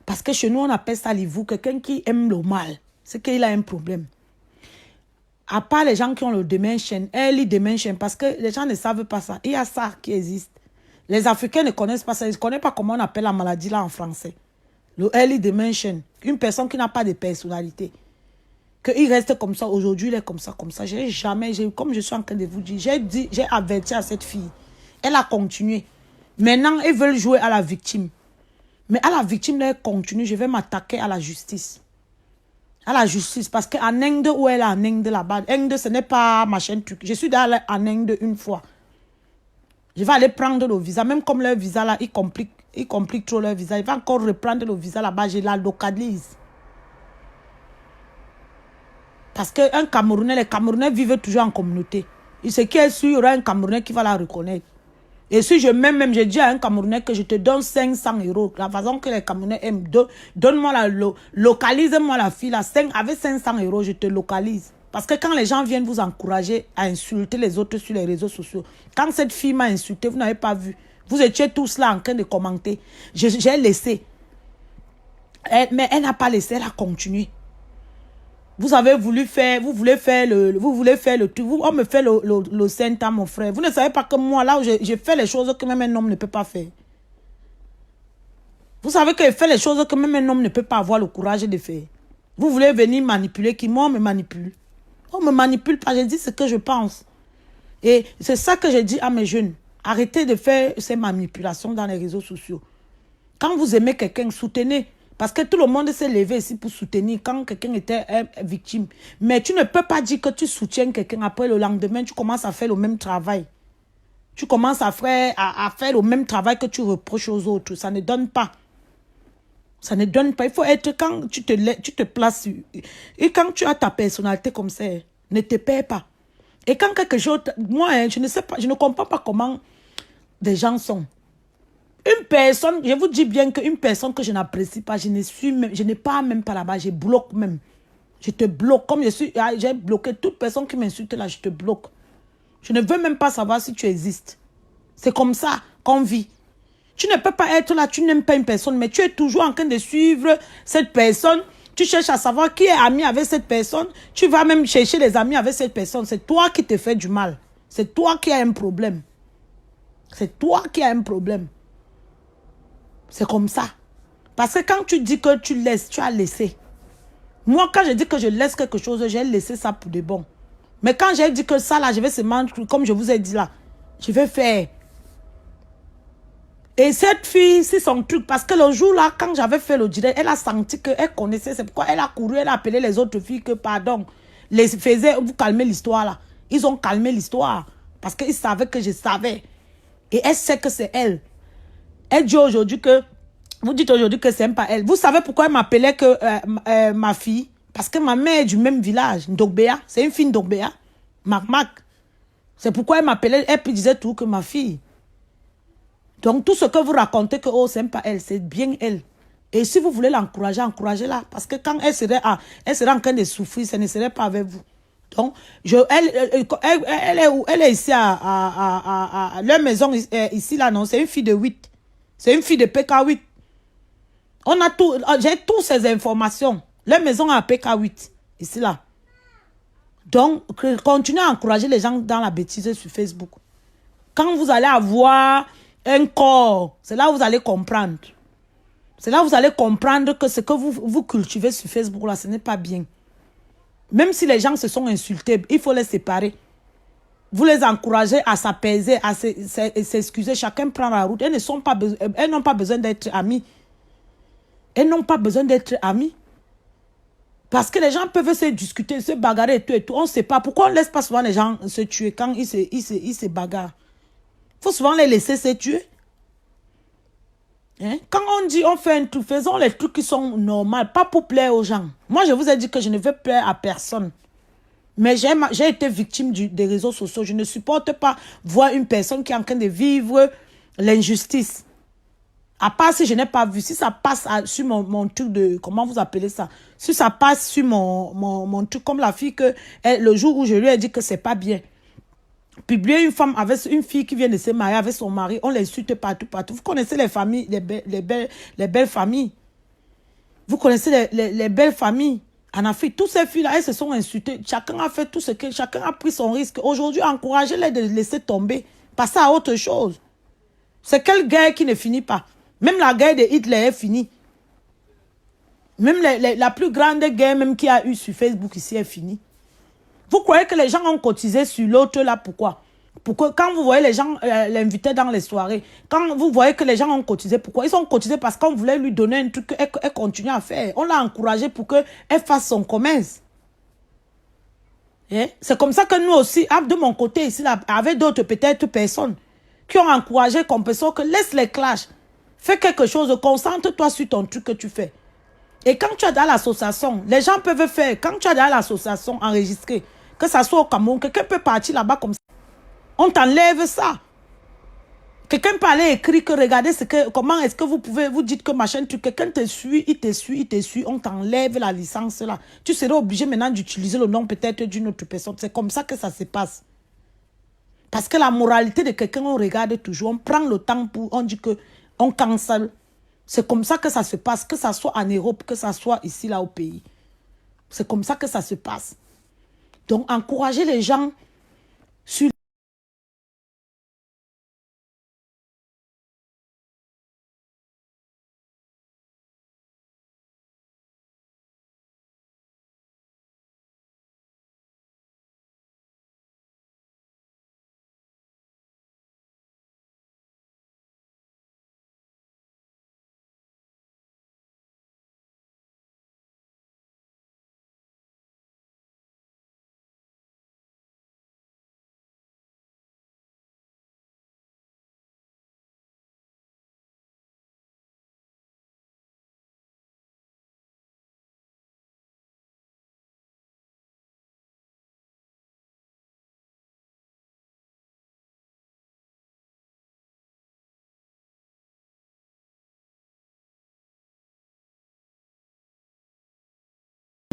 Parce que chez nous, on appelle ça les vous. Quelqu'un qui aime le mal, c'est qu'il a un problème. À part les gens qui ont le dementia, early dementia, parce que les gens ne savent pas ça. Il y a ça qui existe. Les Africains ne connaissent pas ça. Ils ne connaissent pas comment on appelle la maladie là en français. Le early dementia. Une personne qui n'a pas de personnalité. Qu'il reste comme ça. Aujourd'hui, il est comme ça, comme ça. Comme je suis en train de vous dire, j'ai averti à cette fille. Elle a continué. Maintenant, ils veulent jouer à la victime. Mais à la victime, elle continue. Je vais m'attaquer à la justice. À la justice. Parce qu'en Inde, où elle est en Inde là-bas, Inde, ce n'est pas ma chaîne truc. Je suis allée en Inde une fois. Je vais aller prendre le visa. Même comme leur visa là, ils compliquent trop leur visa. Il va encore reprendre le visa là-bas. Je la localise. Parce qu'un Camerounais, les Camerounais vivent toujours en communauté. Et ce qui est sûr, il y aura un Camerounais qui va la reconnaître. Et si je même, je dis à un Camerounais que je te donne 500 €. La façon que les Camerounais aiment, donne-moi localise-moi la fille. Avec 500 €, je te localise. Parce que quand les gens viennent vous encourager à insulter les autres sur les réseaux sociaux, quand cette fille m'a insulté, vous n'avez pas vu. Vous étiez tous là en train de commenter. J'ai laissé. Mais elle n'a pas laissé, elle a continué. Vous voulez faire le tout. On me fait le saint à mon frère. Vous ne savez pas que moi, là, j'ai fait les choses que même un homme ne peut pas faire. Vous savez que je fais les choses que même un homme ne peut pas avoir le courage de faire. Vous voulez venir manipuler qui? Moi, on me manipule. On ne me manipule pas, je dis ce que je pense. Et c'est ça que je dis à mes jeunes. Arrêtez de faire ces manipulations dans les réseaux sociaux. Quand vous aimez quelqu'un, soutenez. Parce que tout le monde s'est levé ici pour soutenir quand quelqu'un était victime. Mais tu ne peux pas dire que tu soutiens quelqu'un. Après le lendemain, tu commences à faire le même travail. Tu commences à faire le même travail que tu reproches aux autres. Ça ne donne pas. Ça ne donne pas. Il faut être, quand tu te places, et quand tu as ta personnalité comme ça, ne te perds pas. Et quand quelque chose, moi, je ne sais pas, je ne comprends pas comment des gens sont. Une personne, je vous dis bien qu'une personne que je n'apprécie pas, je n'ai pas même pas là-bas, je bloque même. Je te bloque. Comme j'ai bloqué toute personne qui m'insulte là, je te bloque. Je ne veux même pas savoir si tu existes. C'est comme ça qu'on vit. Tu ne peux pas être là, tu n'aimes pas une personne, mais tu es toujours en train de suivre cette personne. Tu cherches à savoir qui est ami avec cette personne. Tu vas même chercher les amis avec cette personne. C'est toi qui te fais du mal. C'est toi qui as un problème. C'est toi qui as un problème. C'est comme ça. Parce que quand tu dis que tu laisses, tu as laissé. Moi, quand je dis que je laisse quelque chose, j'ai laissé ça pour de bon. Mais quand j'ai dit que ça, là, je vais seulement, comme je vous ai dit là, je vais faire. Et cette fille, c'est son truc. Parce que le jour là, quand j'avais fait le direct, elle a senti qu'elle connaissait. C'est pourquoi elle a couru, elle a appelé les autres filles que, pardon, les faisait, vous calmez l'histoire là. Ils ont calmé l'histoire. Parce qu'ils savaient que je savais. Et elle sait que c'est elle. Elle dit aujourd'hui que, vous dites aujourd'hui que c'est pas elle. Vous savez pourquoi elle m'appelait que ma fille? Parce que ma mère est du même village, Ndogbea. C'est une fille Ndogbea. Mac. C'est pourquoi elle m'appelait, elle disait tout que ma fille. Donc, tout ce que vous racontez que, oh, c'est pas elle, c'est bien elle. Et si vous voulez l'encourager, encouragez-la. Parce que quand elle serait en train de souffrir, ce ne serait pas avec vous. Donc, elle est ici à leur maison, ici, là, non, c'est une fille de 8. C'est une fille de PK8. On a tout, j'ai toutes ces informations. Leur maison est à PK8, ici, là. Donc, continuez à encourager les gens dans la bêtise sur Facebook. Quand vous allez avoir un corps, c'est là où vous allez comprendre. C'est là où vous allez comprendre que ce que vous cultivez sur Facebook, là, ce n'est pas bien. Même si les gens se sont insultés, il faut les séparer. Vous les encouragez à s'apaiser, à s'excuser. Chacun prend la route. Elles n'ont pas besoin d'être amies. Elles n'ont pas besoin d'être amies. Parce que les gens peuvent se discuter, se bagarrer et tout. On ne sait pas. Pourquoi on ne laisse pas souvent les gens se tuer quand ils se bagarrent? Il faut souvent les laisser se tuer. Hein? Quand on dit on fait un truc, faisons les trucs qui sont normaux, pas pour plaire aux gens. Moi, je vous ai dit que je ne veux plaire à personne. Mais j'ai été victime des réseaux sociaux. Je ne supporte pas voir une personne qui est en train de vivre l'injustice. À part si je n'ai pas vu, si ça passe sur mon truc de... Comment vous appelez ça? Si ça passe sur mon truc, comme la fille que... le jour où je lui ai dit que c'est pas bien. Publier une fille qui vient de se marier avec son mari, on l'insulte partout, partout. Vous connaissez les familles, les belles familles. Vous connaissez les belles familles. En Afrique, toutes ces filles-là, elles se sont insultées. Chacun a fait tout ce que... Chacun a pris son risque. Aujourd'hui, encouragez-les de laisser tomber. Passer à autre chose. C'est quelle guerre qui ne finit pas? Même la guerre de Hitler est finie. Même la plus grande guerre même qu'il y a eu sur Facebook ici est finie. Vous croyez que les gens ont cotisé sur l'autre là? Pourquoi? Pourquoi quand vous voyez les gens l'inviter dans les soirées, quand vous voyez que les gens ont cotisé, pourquoi? Ils ont cotisé parce qu'on voulait lui donner un truc qu'elle continue à faire. On l'a encouragée pour qu'elle fasse son commerce. C'est comme ça que nous aussi, de mon côté ici, là, avec d'autres peut-être personnes qui ont encouragé comme personne que laisse les clashs. Fais quelque chose, concentre-toi sur ton truc que tu fais. Et quand tu es dans l'association, les gens peuvent faire, quand tu es dans l'association enregistrée, que ça soit au Cameroun, quelqu'un peut partir là-bas comme ça. On t'enlève ça. Quelqu'un peut aller écrire que regardez comment est-ce que vous pouvez, vous dites que machin, quelqu'un te suit, il te suit, on t'enlève la licence là. Tu serais obligé maintenant d'utiliser le nom peut-être d'une autre personne. C'est comme ça que ça se passe. Parce que la moralité de quelqu'un, on regarde toujours, on prend le temps pour, on dit que on cancelle. C'est comme ça que ça se passe, que ça soit en Europe, que ça soit ici, là, au pays. C'est comme ça que ça se passe. Donc, encouragez les gens sur...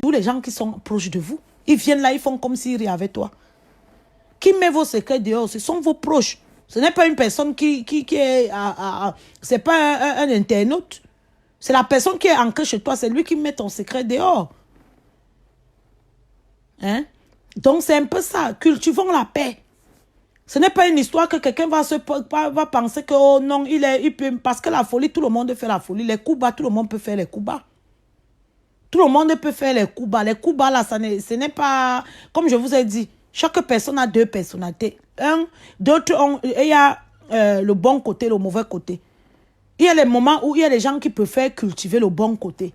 Tous les gens qui sont proches de vous, ils viennent là, ils font comme s'ils riaient avec toi. Qui met vos secrets dehors? Ce sont vos proches. Ce n'est pas une personne qui est... c'est pas un internaute. C'est la personne qui est ancrée chez toi. C'est lui qui met ton secret dehors. Hein? Donc, c'est un peu ça. Cultivons la paix. Ce n'est pas une histoire que quelqu'un va penser que, oh non, il peut... Parce que la folie, tout le monde fait la folie. Les coups bas, tout le monde peut faire les coups bas. Tout le monde peut faire les coups bas. Les coups bas, là, ce n'est pas... Comme je vous ai dit, chaque personne a deux personnalités. Il y a le bon côté, le mauvais côté. Il y a les moments où il y a des gens qui préfèrent cultiver le bon côté.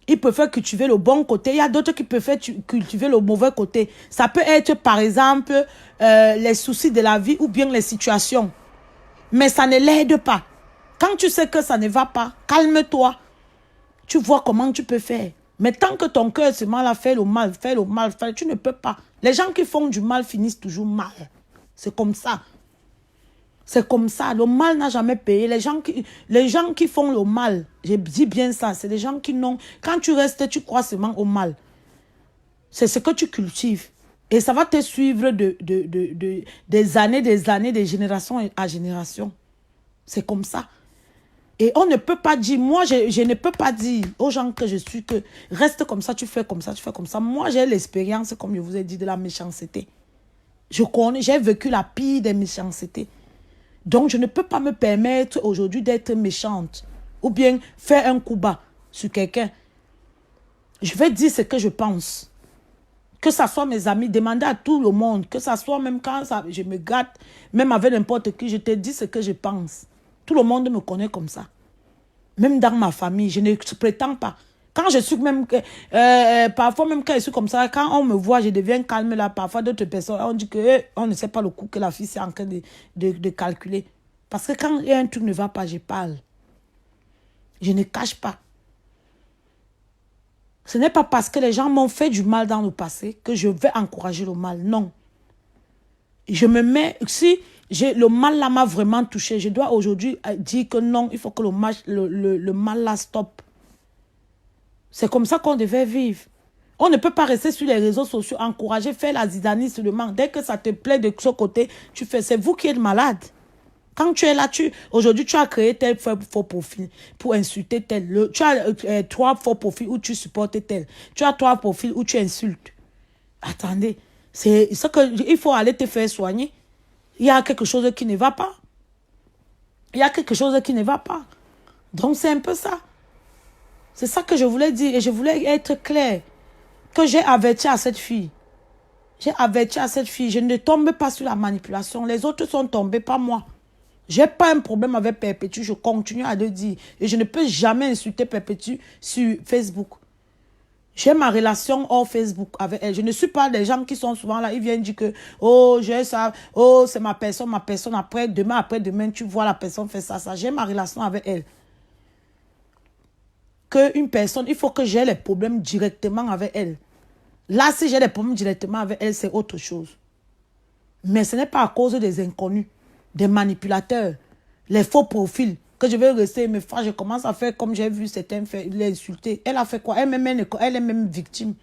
Ils préfèrent cultiver le bon côté. Il y a d'autres qui préfèrent cultiver le mauvais côté. Ça peut être, par exemple, les soucis de la vie ou bien les situations. Mais ça ne l'aide pas. Quand tu sais que ça ne va pas, calme-toi. Tu vois comment tu peux faire. Mais tant que ton cœur se mal à faire le mal, tu ne peux pas. Les gens qui font du mal finissent toujours mal. C'est comme ça. C'est comme ça. Le mal n'a jamais payé. Les gens qui font le mal, j'ai dit bien ça, c'est des gens qui n'ont... Quand tu restes, tu crois seulement au mal. C'est ce que tu cultives. Et ça va te suivre des années, de génération à génération. C'est comme ça. Et on ne peut pas dire, moi je ne peux pas dire aux gens que je suis que reste comme ça, tu fais comme ça, tu fais comme ça. Moi j'ai l'expérience, comme je vous ai dit, de la méchanceté. Je connais, j'ai vécu la pire des méchancetés. Donc je ne peux pas me permettre aujourd'hui d'être méchante. Ou bien faire un coup bas sur quelqu'un. Je vais dire ce que je pense. Que ça soit mes amis, demander à tout le monde. Que ça soit même quand je me gâte, même avec n'importe qui, je te dis ce que je pense. Tout le monde me connaît comme ça. Même dans ma famille, je ne prétends pas. Quand je suis même... parfois, même quand je suis comme ça, quand on me voit, je deviens calme là. Parfois, d'autres personnes, on dit que on ne sait pas le coup que la fille est en train de calculer. Parce que quand un truc ne va pas, je parle. Je ne cache pas. Ce n'est pas parce que les gens m'ont fait du mal dans le passé que je vais encourager le mal. Non. Je me mets... Si le mal là m'a vraiment touché, je dois aujourd'hui dire que non, il faut que le mal là stoppe. C'est comme ça qu'on devait vivre. On ne peut pas rester sur les réseaux sociaux, encourager, faire la zizanie seulement. Dès que ça te plaît de ce côté, tu fais. C'est vous qui êtes malade. Quand tu es là, aujourd'hui, tu as créé tel faux profil pour insulter tel. Tu as 3 faux profils où tu supportes tel. Tu as 3 profils où tu insultes. Attendez, c'est ce qu'il faut aller te faire soigner. Il y a quelque chose qui ne va pas. Il y a quelque chose qui ne va pas. Donc, c'est un peu ça. C'est ça que je voulais dire. Et je voulais être clair. Que j'ai averti à cette fille. J'ai averti à cette fille. Je ne tombe pas sur la manipulation. Les autres sont tombés, pas moi. Je n'ai pas un problème avec Perpétue. Je continue à le dire. Et je ne peux jamais insulter Perpétue sur Facebook. J'ai ma relation hors Facebook avec elle. Je ne suis pas des gens qui sont souvent là. Ils viennent dire que, oh, j'ai ça. Oh, c'est ma personne. Après demain, tu vois la personne faire ça. J'ai ma relation avec elle. Qu'une personne, il faut que j'ai les problèmes directement avec elle. Là, si j'ai des problèmes directement avec elle, c'est autre chose. Mais ce n'est pas à cause des inconnus, des manipulateurs, les faux profils, que je vais rester mes frères. Je commence à faire comme j'ai vu certains l'insulter. Elle a fait quoi? Elle est même victime.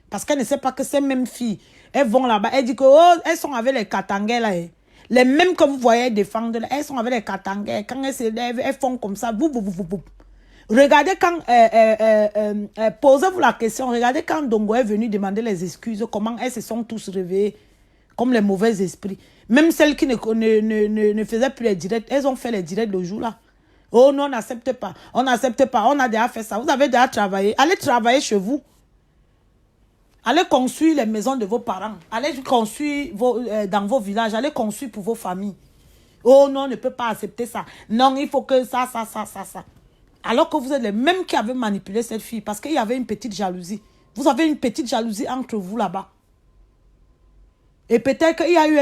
Parce qu'elle ne sait pas que ces mêmes filles, elles vont là-bas. Elle dit que, oh, elles sont avec les Katangais là. Les mêmes que vous voyez défendre, elles sont avec les Katangais. Quand elles se lèvent, elles font comme ça. Regardez quand, posez-vous la question, regardez quand Dongo est venu demander les excuses, comment elles se sont tous réveillées, comme les mauvais esprits. Même celles qui ne faisaient plus les directs, elles ont fait les directs le jour-là. Oh non, on n'accepte pas, on a déjà fait ça, vous avez déjà travaillé. Allez travailler chez vous. Allez construire les maisons de vos parents. Allez construire dans vos villages, allez construire pour vos familles. Oh non, on ne peut pas accepter ça. Non, il faut que ça. Alors que vous êtes les mêmes qui avaient manipulé cette fille. Parce qu'il y avait une petite jalousie. Vous avez une petite jalousie entre vous là-bas. Et peut-être qu'il y a eu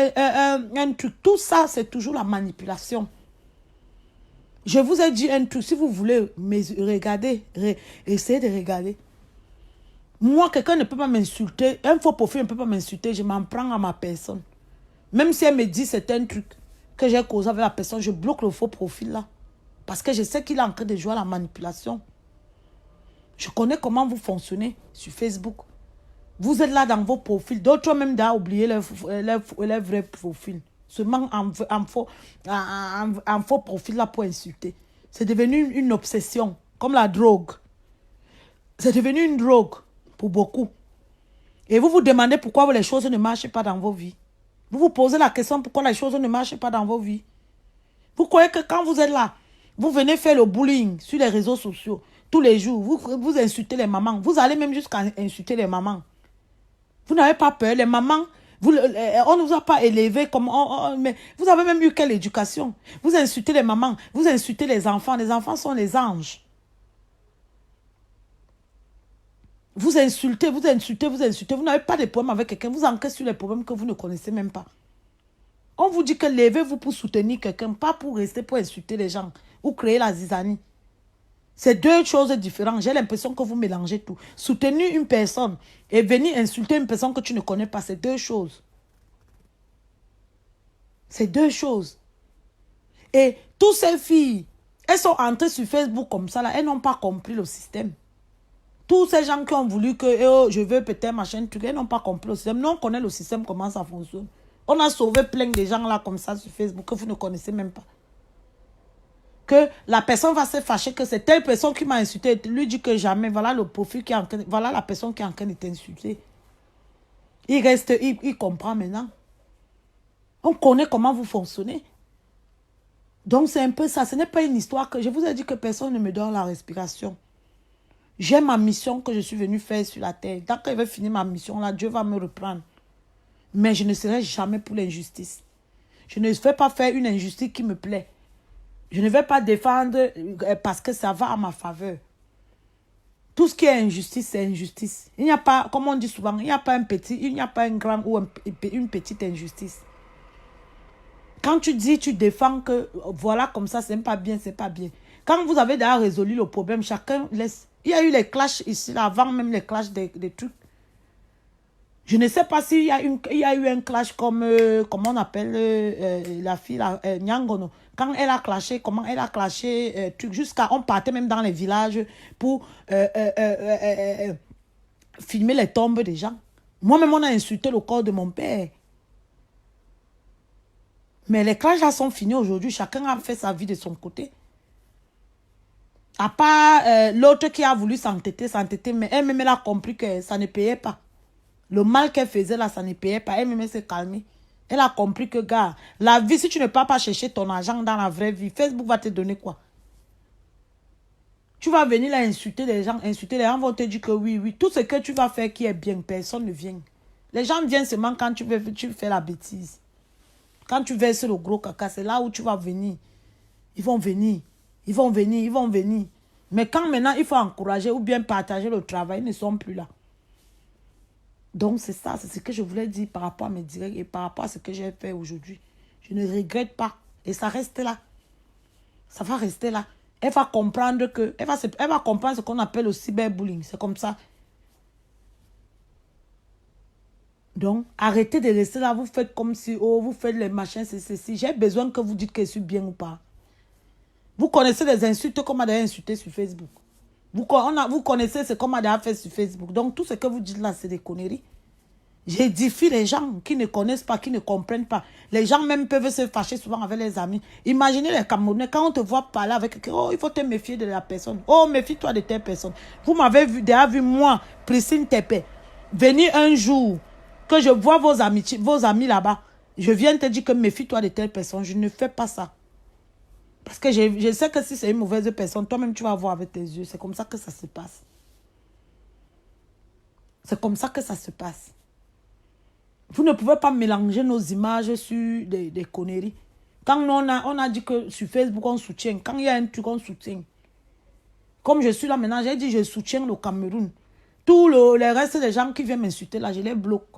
un truc. Tout ça, c'est toujours la manipulation. Je vous ai dit un truc. Si vous voulez regarder, essayez de regarder. Moi, quelqu'un ne peut pas m'insulter. Un faux profil ne peut pas m'insulter. Je m'en prends à ma personne. Même si elle me dit c'est un truc que j'ai causé avec la personne, je bloque le faux profil là. Parce que je sais qu'il est en train de jouer à la manipulation. Je connais comment vous fonctionnez sur Facebook. Vous êtes là dans vos profils. D'autres même d'à oublier les vrais profils. Seulement en faux profil là pour insulter. C'est devenu une obsession. Comme la drogue. C'est devenu une drogue pour beaucoup. Et vous vous demandez pourquoi les choses ne marchent pas dans vos vies. Vous vous posez la question pourquoi les choses ne marchent pas dans vos vies. Vous croyez que quand vous êtes là, vous venez faire le bullying sur les réseaux sociaux tous les jours. Vous insultez les mamans. Vous allez même jusqu'à insulter les mamans. Vous n'avez pas peur. Les mamans, on ne vous a pas élevé comme... mais vous avez même eu quelle éducation? Vous insultez les mamans. Vous insultez les enfants. Les enfants sont les anges. Vous insultez. Vous n'avez pas de problème avec quelqu'un. Vous enquêtez sur les problèmes que vous ne connaissez même pas. On vous dit que levez-vous pour soutenir quelqu'un, pas pour rester pour insulter les gens ou créer la zizanie. C'est deux choses différentes. J'ai l'impression que vous mélangez tout. Soutenir une personne et venir insulter une personne que tu ne connais pas, c'est deux choses. C'est deux choses. Et toutes ces filles, elles sont entrées sur Facebook comme ça, là, elles n'ont pas compris le système. Tous ces gens qui ont voulu que oh, je veux peut-être machin, truc, elles n'ont pas compris le système. Nous, on connaît le système, comment ça fonctionne. On a sauvé plein de gens là comme ça sur Facebook que vous ne connaissez même pas. Que la personne va se fâcher que c'est telle personne qui m'a insulté. Lui dit que jamais, voilà le profil qui est en train, voilà la personne qui est en train de t'insulter. Il reste, il comprend maintenant. On connaît comment vous fonctionnez. Donc c'est un peu ça. Ce n'est pas une histoire que je vous ai dit que personne ne me donne la respiration. J'ai ma mission que je suis venu faire sur la terre. Tant que je vais finir ma mission là, Dieu va me reprendre. Mais je ne serai jamais pour l'injustice. Je ne vais pas faire une injustice qui me plaît. Je ne vais pas défendre parce que ça va à ma faveur. Tout ce qui est injustice, c'est injustice. Il n'y a pas, comme on dit souvent, il n'y a pas un petit, il n'y a pas un grand ou une petite injustice. Quand tu dis, tu défends que voilà comme ça, c'est pas bien, c'est pas bien. Quand vous avez déjà résolu le problème, chacun laisse. Il y a eu les clashs ici, là, avant même les clashs des trucs. Je ne sais pas s'il y a eu un clash comme, comment on appelle la fille, Nyangono. Quand elle a clashé, comment elle a clashé, jusqu'à, on partait même dans les villages pour filmer les tombes des gens. Moi-même, on a insulté le corps de mon père. Mais les clashs là sont finis aujourd'hui. Chacun a fait sa vie de son côté. À part l'autre qui a voulu s'entêter, mais elle-même, elle a compris que ça ne payait pas. Le mal qu'elle faisait là, ça ne payait pas. Elle-même s'est calmée. Elle a compris que, gars, la vie, si tu ne pars pas chercher ton argent dans la vraie vie, Facebook va te donner quoi? Tu vas venir là insulter les gens vont te dire que oui, oui. Tout ce que tu vas faire qui est bien, personne ne vient. Les gens viennent seulement quand tu fais la bêtise. Quand tu verses le gros caca, c'est là où tu vas venir. Ils vont venir. Ils vont venir, ils vont venir. Mais quand maintenant, il faut encourager ou bien partager le travail, ils ne sont plus là. Donc, c'est ça, c'est ce que je voulais dire par rapport à mes directs et par rapport à ce que j'ai fait aujourd'hui. Je ne regrette pas. Et ça reste là. Ça va rester là. Elle va comprendre que... Elle va comprendre ce qu'on appelle le cyberbullying. C'est comme ça. Donc, arrêtez de rester là. Vous faites comme si... Oh, vous faites les machins, c'est ceci. J'ai besoin que vous dites que je suis bien ou pas. Vous connaissez les insultes qu'on m'a déjà insulté sur Facebook. Vous connaissez ce qu'on m'a déjà fait sur Facebook. Donc, tout ce que vous dites là, c'est des conneries. J'édifie les gens qui ne connaissent pas, qui ne comprennent pas. Les gens même peuvent se fâcher souvent avec les amis. Imaginez les Camerounais, quand on te voit parler avec quelqu'un, oh, il faut te méfier de la personne. Oh, méfie-toi de telle personne. Vous m'avez déjà vu, moi, Priscille Tepe, venir un jour, que je vois vos amis là-bas. Je viens te dire que méfie-toi de telle personne. Je ne fais pas ça. Parce que je sais que si c'est une mauvaise personne, toi-même, tu vas voir avec tes yeux. C'est comme ça que ça se passe. C'est comme ça que ça se passe. Vous ne pouvez pas mélanger nos images sur des conneries. Quand on a dit que sur Facebook, on soutient. Quand il y a un truc, on soutient. Comme je suis là maintenant, j'ai dit je soutiens le Cameroun. Tous les restes des gens qui viennent m'insulter là, je les bloque.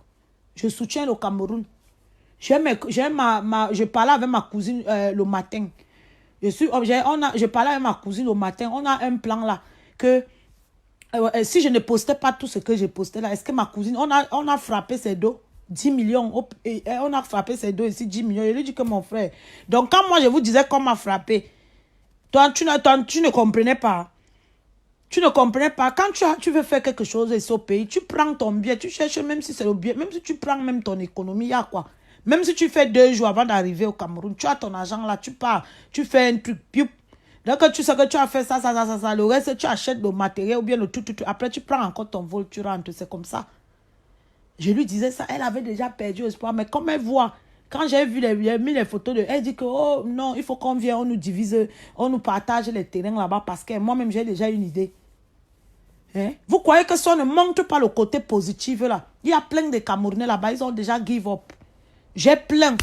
Je soutiens le Cameroun. Je parlais avec ma cousine le matin. Je parlais avec ma cousine le matin. On a un plan là que si je ne postais pas tout ce que j'ai posté là, est-ce que ma cousine, on a frappé ses dos 10 millions. On a frappé ses dos ici 10 millions. Je lui dis que mon frère. Donc quand moi je vous disais qu'on m'a frappé, toi tu ne comprenais pas. Tu ne comprenais pas. Quand tu veux faire quelque chose ici au pays, tu prends ton bien, tu cherches même si c'est le bien, même si tu prends même ton économie, il y a quoi? Même si tu fais 2 jours avant d'arriver au Cameroun, tu as ton argent là, tu pars, tu fais un truc, donc tu sais que tu as fait ça, le reste tu achètes le matériel ou bien le tout. Après tu prends encore ton vol, tu rentres, c'est comme ça. Je lui disais ça, elle avait déjà perdu espoir, mais comme elle voit, quand j'ai mis les photos de elle dit que oh non, il faut qu'on vienne, on nous divise, on nous partage les terrains là-bas parce que moi-même j'ai déjà une idée. Hein? Vous croyez que ça ne montre pas le côté positif là? Il y a plein de Camerounais là-bas, ils ont déjà give up. J'ai plein.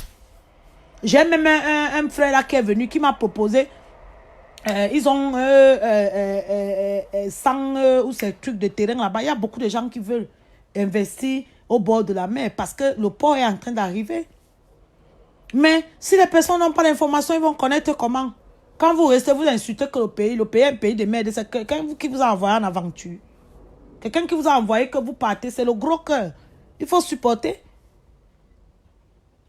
J'ai même un frère là qui est venu, qui m'a proposé, ils ont 100 ou ces trucs de terrain là-bas. Il y a beaucoup de gens qui veulent investir au bord de la mer parce que le port est en train d'arriver. Mais si les personnes n'ont pas l'information, ils vont connaître comment? Quand vous restez, vous insultez que le pays est un pays de merde. C'est quelqu'un qui vous a envoyé en aventure. Quelqu'un qui vous a envoyé que vous partez, c'est le gros cœur. Il faut supporter.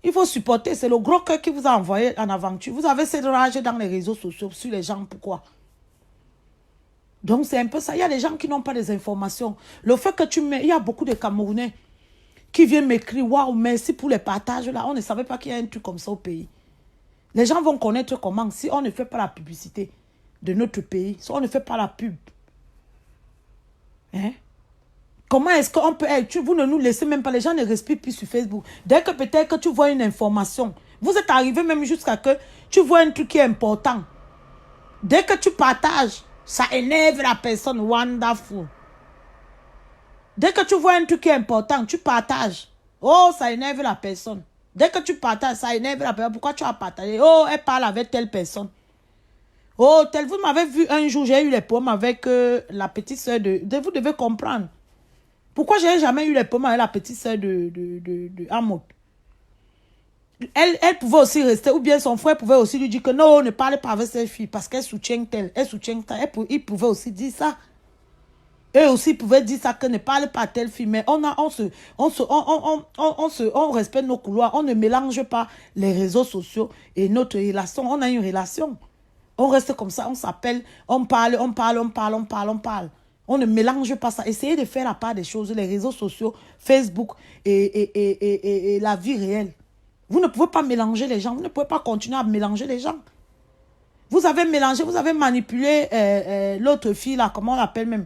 Il faut supporter. C'est le gros cœur qui vous a envoyé en aventure. Vous avez cette rage dans les réseaux sociaux sur les gens. Pourquoi? Donc, c'est un peu ça. Il y a des gens qui n'ont pas des informations. Le fait que tu mets... Il y a beaucoup de Camerounais qui viennent m'écrire, waouh, merci pour les partages là. On ne savait pas qu'il y a un truc comme ça au pays. Les gens vont connaître comment si on ne fait pas la publicité de notre pays, si on ne fait pas la pub. Hein? Comment est-ce qu'on peut... vous ne nous laissez même pas, les gens ne respirent plus sur Facebook. Dès que peut-être que tu vois une information, vous êtes arrivé même jusqu'à que tu vois un truc qui est important. Dès que tu partages, ça énerve la personne. Wonderful. Dès que tu vois un truc qui est important, tu partages. Oh, ça énerve la personne. Dès que tu partages, ça énerve la personne. Pourquoi tu as partagé? Oh, elle parle avec telle personne. Oh, vous m'avez vu un jour, j'ai eu les pommes avec la petite soeur vous devez comprendre. Pourquoi je n'ai jamais eu les pommes avec la petite soeur de Hamoud? Elle pouvait aussi rester, ou bien son frère pouvait aussi lui dire que non, ne parlez pas avec cette fille parce qu'elle soutient telle, elle soutient telle. Il pouvait aussi dire ça. Eux aussi pouvaient dire ça, que ne parle pas à telle fille, mais on respecte nos couloirs, on ne mélange pas les réseaux sociaux et notre relation. On a une relation. On reste comme ça, on s'appelle, on parle. On ne mélange pas ça. Essayez de faire la part des choses, les réseaux sociaux, Facebook et la vie réelle. Vous ne pouvez pas mélanger les gens, vous ne pouvez pas continuer à mélanger les gens. Vous avez mélangé, vous avez manipulé l'autre fille là, comment on l'appelle même,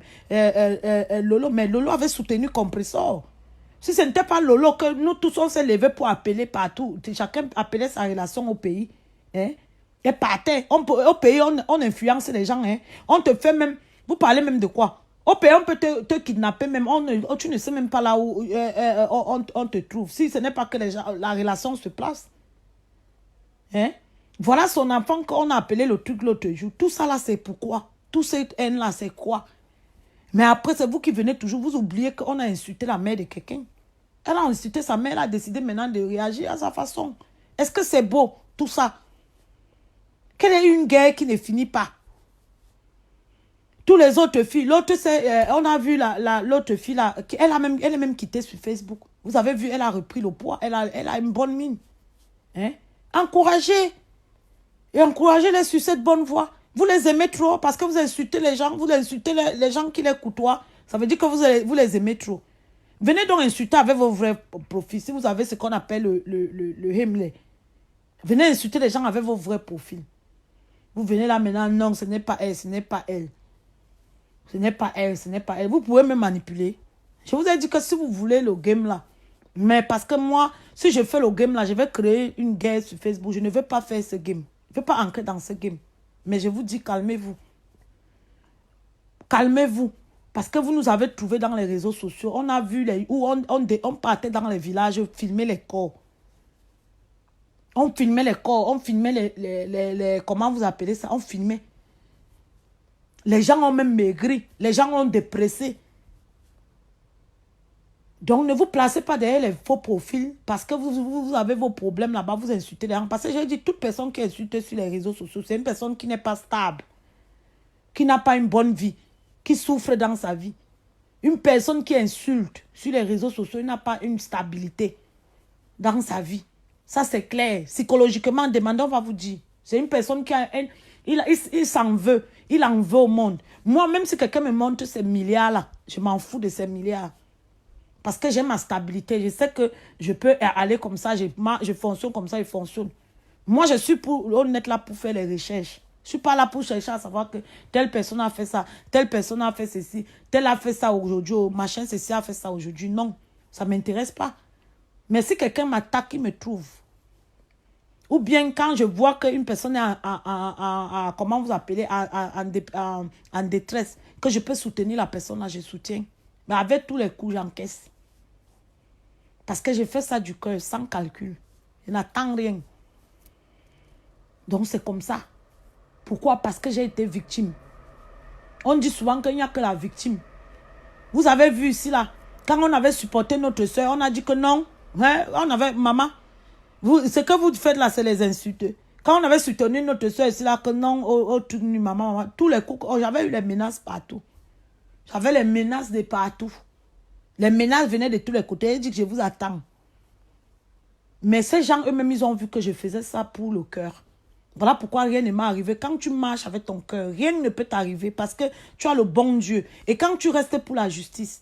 Lolo. Mais Lolo avait soutenu Compressor. Si ce n'était pas Lolo, que nous tous on s'est levés pour appeler partout. Chacun appelait sa relation au pays. Hein? Et partait. Au pays, on influence les gens. Hein? On te fait même, vous parlez même de quoi? Au pays, on peut te kidnapper même. Tu ne sais même pas là où on te trouve. Si ce n'est pas que la relation se place. Hein? Voilà son enfant qu'on a appelé le truc l'autre jour. Tout ça là, c'est pourquoi? Tout cette haine là, c'est quoi? Mais après, c'est vous qui venez toujours, vous oubliez qu'on a insulté la mère de quelqu'un. Elle a insulté sa mère, elle a décidé maintenant de réagir à sa façon. Est-ce que c'est beau, tout ça? Quelle est une guerre qui ne finit pas? Tous les autres filles, l'autre, on a vu l'autre fille là, elle est même quittée sur Facebook. Vous avez vu, elle a repris le poids, elle a une bonne mine. Hein? Encouragez. Et encouragez-les sur cette bonne voie. Vous les aimez trop parce que vous insultez les gens, vous insultez les gens qui les côtoient. Ça veut dire que vous les aimez trop. Venez donc insulter avec vos vrais profils. Si vous avez ce qu'on appelle le Himmler. Venez insulter les gens avec vos vrais profils. Vous venez là maintenant, non, ce n'est pas elle, ce n'est pas elle. Ce n'est pas elle, ce n'est pas elle. Vous pouvez me manipuler. Je vous ai dit que si vous voulez le game là, mais parce que moi, si je fais le game là, je vais créer une guerre sur Facebook. Je ne veux pas faire ce game. Je ne veux pas entrer dans ce game. Mais je vous dis, calmez-vous. Calmez-vous. Parce que vous nous avez trouvé dans les réseaux sociaux. On a vu où on partait dans les villages, filmer les corps. On filmait les corps. On filmait les comment vous appelez ça? On filmait. Les gens ont même maigri. Les gens ont dépressé. Donc, ne vous placez pas derrière les faux profils parce que vous avez vos problèmes là-bas, vous insultez les gens. Parce que j'ai dit, toute personne qui insulte sur les réseaux sociaux, c'est une personne qui n'est pas stable, qui n'a pas une bonne vie, qui souffre dans sa vie. Une personne qui insulte sur les réseaux sociaux n'a pas une stabilité dans sa vie. Ça, c'est clair. Psychologiquement, demandons, on va vous dire. C'est une personne qui a... Il s'en veut. Il en veut au monde. Moi, même si quelqu'un me montre ces milliards-là, je m'en fous de ces milliards. Parce que j'ai ma stabilité. Je sais que je peux aller comme ça. Je fonctionne comme ça, je fonctionne. Moi, je suis honnête là pour faire les recherches. Je ne suis pas là pour chercher à savoir que telle personne a fait ça, telle personne a fait ceci, telle a fait ça aujourd'hui, machin, ceci a fait ça aujourd'hui. Non, ça ne m'intéresse pas. Mais si quelqu'un m'attaque, il me trouve. Ou bien quand je vois qu'une personne est comment vous appelez, en détresse, que je peux soutenir la personne là, je soutiens. Mais avec tous les coups, j'encaisse. Parce que je fais ça du cœur, sans calcul. Je n'attends rien. Donc c'est comme ça. Pourquoi? Parce que j'ai été victime. On dit souvent qu'il n'y a que la victime. Vous avez vu ici là, quand on avait supporté notre soeur, on a dit que non. Hein, on avait, maman, ce que vous faites là, c'est les insultes. Quand on avait soutenu notre soeur ici, là, que non, maman, tous les coups, j'avais eu les menaces partout. J'avais les menaces de partout. Les menaces venaient de tous les côtés. Elle dit que je vous attends. Mais ces gens eux-mêmes, ils ont vu que je faisais ça pour le cœur. Voilà pourquoi rien ne m'est arrivé. Quand tu marches avec ton cœur, rien ne peut t'arriver parce que tu as le bon Dieu. Et quand tu restes pour la justice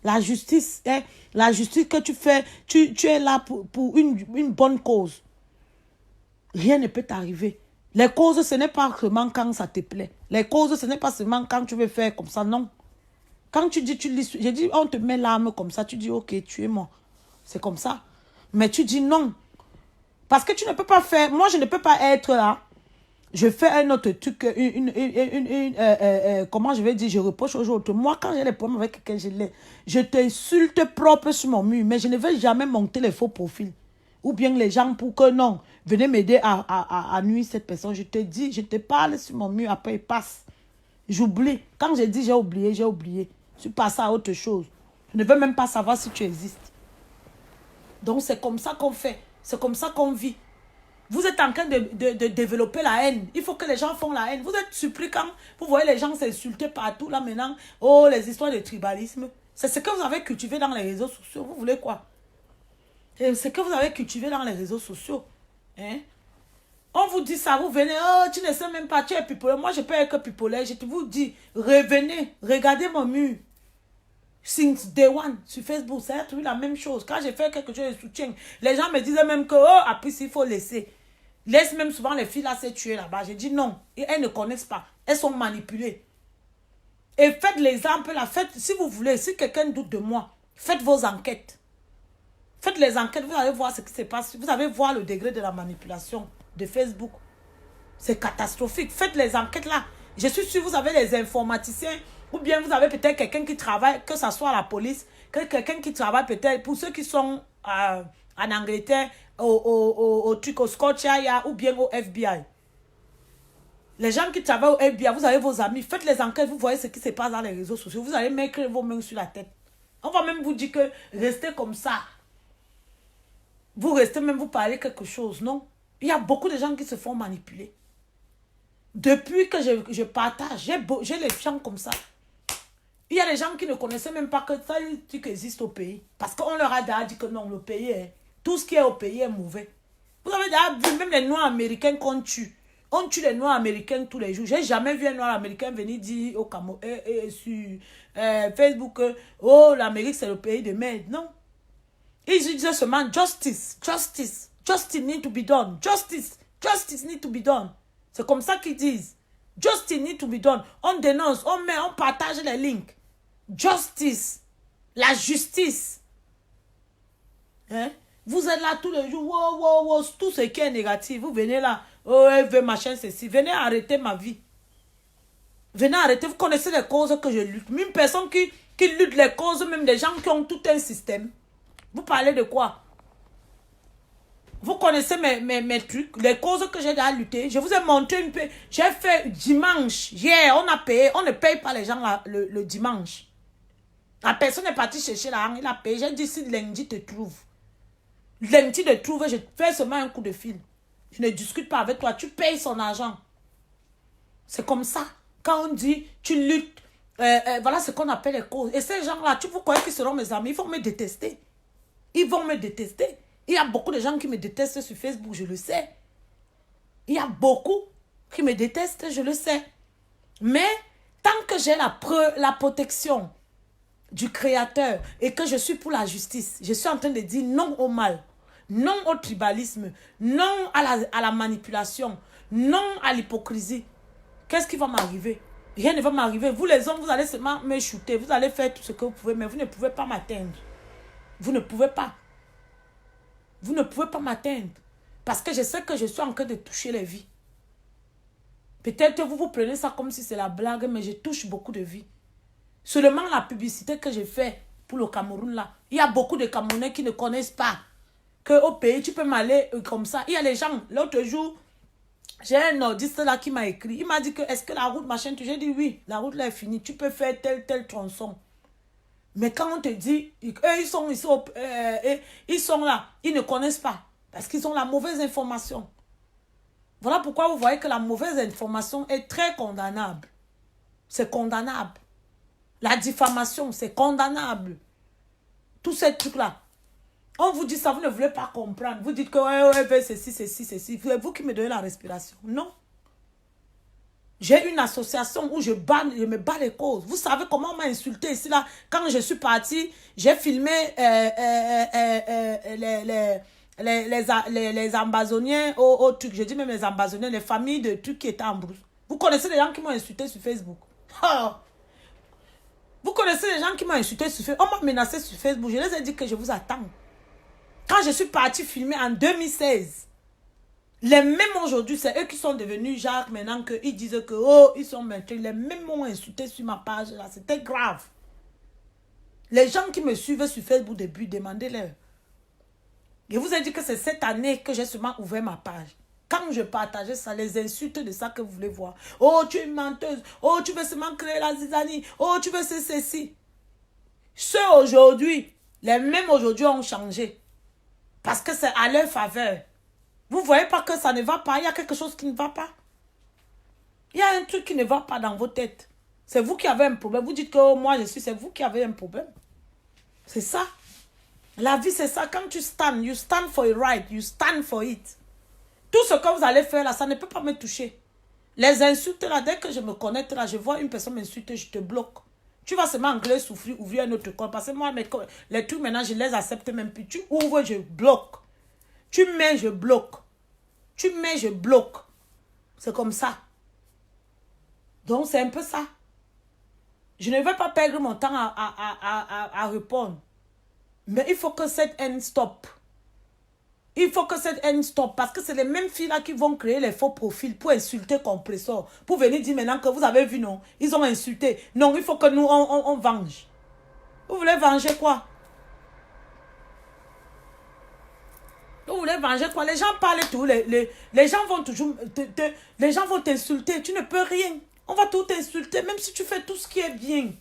que tu fais, tu es là pour une bonne cause. Rien ne peut t'arriver. Les causes, ce n'est pas seulement quand ça te plaît. Les causes, ce n'est pas seulement quand tu veux faire comme ça, non. Quand tu dis, j'ai dit, on te met l'arme comme ça, tu dis, ok, tuez-moi. C'est comme ça. Mais tu dis non. Parce que tu ne peux pas faire, moi je ne peux pas être là. Je fais un autre truc, comment je vais dire, je reproche aux autres. Moi, quand j'ai des problèmes avec quelqu'un, je t'insulte propre sur mon mur, mais je ne vais jamais monter les faux profils. Ou bien les gens pour que non, venez m'aider à nuire cette personne. Je te dis, je te parle sur mon mur, après il passe. J'oublie. Quand je dis j'ai oublié, j'ai oublié. Je suis passé à autre chose. Je ne veux même pas savoir si tu existes. Donc c'est comme ça qu'on fait. C'est comme ça qu'on vit. Vous êtes en train de développer la haine. Il faut que les gens font la haine. Vous êtes surpris quand vous voyez les gens s'insulter partout là maintenant. Oh, les histoires de tribalisme. C'est ce que vous avez cultivé dans les réseaux sociaux. Vous voulez quoi? C'est ce que vous avez cultivé dans les réseaux sociaux. Hein? On vous dit ça, vous venez, oh, tu ne sais même pas, tu es pipolé. Moi, je peux être pipolé. Je te vous dis, revenez, regardez mon mur. Since day one, sur Facebook, ça a toujours la même chose. Quand j'ai fait quelque chose de soutien, les gens me disaient même que, oh, après, il faut laisser. Laisse même souvent les filles là se tuer là-bas. J'ai dit non. Et elles ne connaissent pas. Elles sont manipulées. Et faites l'exemple là. Faites, si vous voulez, si quelqu'un doute de moi, faites vos enquêtes. Faites les enquêtes, vous allez voir ce qui se passe. Vous allez voir le degré de la manipulation de Facebook. C'est catastrophique. Faites les enquêtes là. Je suis sûre que vous avez les informaticiens. Ou bien vous avez peut-être quelqu'un qui travaille, que ce soit à la police, que quelqu'un qui travaille peut-être, pour ceux qui sont en Angleterre, au Scotia ou bien au FBI. Les gens qui travaillent au FBI, vous avez vos amis, faites les enquêtes, vous voyez ce qui se passe dans les réseaux sociaux. Vous allez mettre vos mains sur la tête. On va même vous dire que restez comme ça. Vous restez même, vous parlez quelque chose, non? Il y a beaucoup de gens qui se font manipuler. Depuis que je partage, j'ai les gens comme ça. Il y a des gens qui ne connaissaient même pas que ça existe au pays. Parce qu'on leur a déjà dit que non, le pays est... Tout ce qui est au pays est mauvais. Vous avez déjà vu même les Noirs américains qu'on tue. On tue les Noirs américains tous les jours. J'ai jamais vu un Noir américain venir dire au Cameroun, sur Facebook, oh, l'Amérique c'est le pays de merde. Non. Ils disent seulement justice, justice, justice need to be done. Justice, justice need to be done. C'est comme ça qu'ils disent. Justice need to be done. On dénonce, on partage les links. Justice. La justice. Hein? Vous êtes là tous les jours. Wow, wow, wow, tout ce qui est négatif. Vous venez là. Oh, elle veut machin, ceci. Venez arrêter ma vie. Venez arrêter. Vous connaissez les causes que je lutte. Même personne qui lutte les causes, même des gens qui ont tout un système. Vous parlez de quoi? Vous connaissez mes trucs, les causes que j'ai déjà lutter. Je vous ai montré un peu. J'ai fait dimanche. Hier, on a payé. On ne paye pas les gens le dimanche. La personne est partie chercher l'argent. Il a payé. J'ai dit si lundi te trouve. Lundi te trouve, je fais seulement un coup de fil. Je ne discute pas avec toi. Tu payes son argent. C'est comme ça. Quand on dit tu luttes, voilà ce qu'on appelle les causes. Et ces gens-là, vous croyez qu'ils seront mes amis? Ils vont me détester. Ils vont me détester. Il y a beaucoup de gens qui me détestent sur Facebook, je le sais. Il y a beaucoup qui me détestent, je le sais. Mais tant que j'ai la protection du Créateur et que je suis pour la justice, je suis en train de dire non au mal, non au tribalisme, non à la manipulation, non à l'hypocrisie. Qu'est-ce qui va m'arriver? Rien ne va m'arriver. Vous les hommes, vous allez seulement me shooter, vous allez faire tout ce que vous pouvez, mais vous ne pouvez pas m'atteindre. Vous ne pouvez pas. Vous ne pouvez pas m'atteindre. Parce que je sais que je suis en train de toucher les vies. Peut-être que vous prenez ça comme si c'est la blague, mais je touche beaucoup de vies. Seulement la publicité que je fais pour le Cameroun là. Il y a beaucoup de Camerounais qui ne connaissent pas qu'au pays, tu peux m'aller comme ça. Il y a les gens, l'autre jour, j'ai un nordiste là qui m'a écrit. Il m'a dit que est-ce que la route machin, j'ai dit oui, la route là est finie. Tu peux faire tel tronçon. Mais quand on te dit, eux, ils sont là, ils ne connaissent pas. Parce qu'ils ont la mauvaise information. Voilà pourquoi vous voyez que la mauvaise information est très condamnable. C'est condamnable. La diffamation, c'est condamnable. Tous ces trucs-là. On vous dit ça, vous ne voulez pas comprendre. Vous dites que ouais, ceci. C'est vous qui me donnez la respiration. Non. J'ai une association où je me bats les causes. Vous savez comment on m'a insulté ici, là. Quand je suis partie, j'ai filmé les Ambazoniens au truc. Je dis même les Ambazoniens, les familles de trucs qui étaient en brousse. Vous connaissez les gens qui m'ont insulté sur Facebook. Oh. Vous connaissez les gens qui m'ont insulté sur Facebook. On m'a menacé sur Facebook. Je les ai dit que je vous attends. Quand je suis partie filmer en 2016, les mêmes aujourd'hui, c'est eux qui sont devenus Jacques maintenant qu'ils disent que, oh, ils sont maintenant. Les mêmes m'ont insulté sur ma page là. C'était grave. Les gens qui me suivent sur Facebook depuis, demandez-leur. Je vous ai dit que c'est cette année que j'ai seulement ouvert ma page. Quand je partageais ça, les insultes de ça que vous voulez voir. Oh, tu es une menteuse. Oh, tu veux seulement créer la zizanie. Oh, tu veux ceci. Ceux aujourd'hui, les mêmes aujourd'hui ont changé. Parce que c'est à leur faveur. Vous ne voyez pas que ça ne va pas. Il y a quelque chose qui ne va pas. Il y a un truc qui ne va pas dans vos têtes. C'est vous qui avez un problème. Vous dites que oh, moi je suis, c'est vous qui avez un problème. C'est ça. La vie c'est ça. Quand tu stands, you stand for it right. You stand for it. Tout ce que vous allez faire là, ça ne peut pas me toucher. Les insultes là, dès que je me connecte là, je vois une personne m'insulter, je te bloque. Tu vas seulement engueuler, souffrir, ouvrir un autre compte. Parce que moi, les trucs maintenant, je les accepte même plus. Tu ouvres, je bloque. Tu mets, je bloque. Tu mets, je bloque. C'est comme ça. Donc, c'est un peu ça. Je ne vais pas perdre mon temps à répondre. Mais il faut que cette haine stoppe. Il faut que cette haine stoppe. Parce que c'est les mêmes filles-là qui vont créer les faux profils pour insulter Compressor. Pour venir dire maintenant que vous avez vu, non. Ils ont insulté. Non, il faut que nous, on venge. Vous voulez venger quoi? Vous voulez venger quoi? Les gens parlent tout. Les gens vont toujours... les gens vont t'insulter. Tu ne peux rien. On va tout t'insulter. Même si tu fais tout ce qui est bien.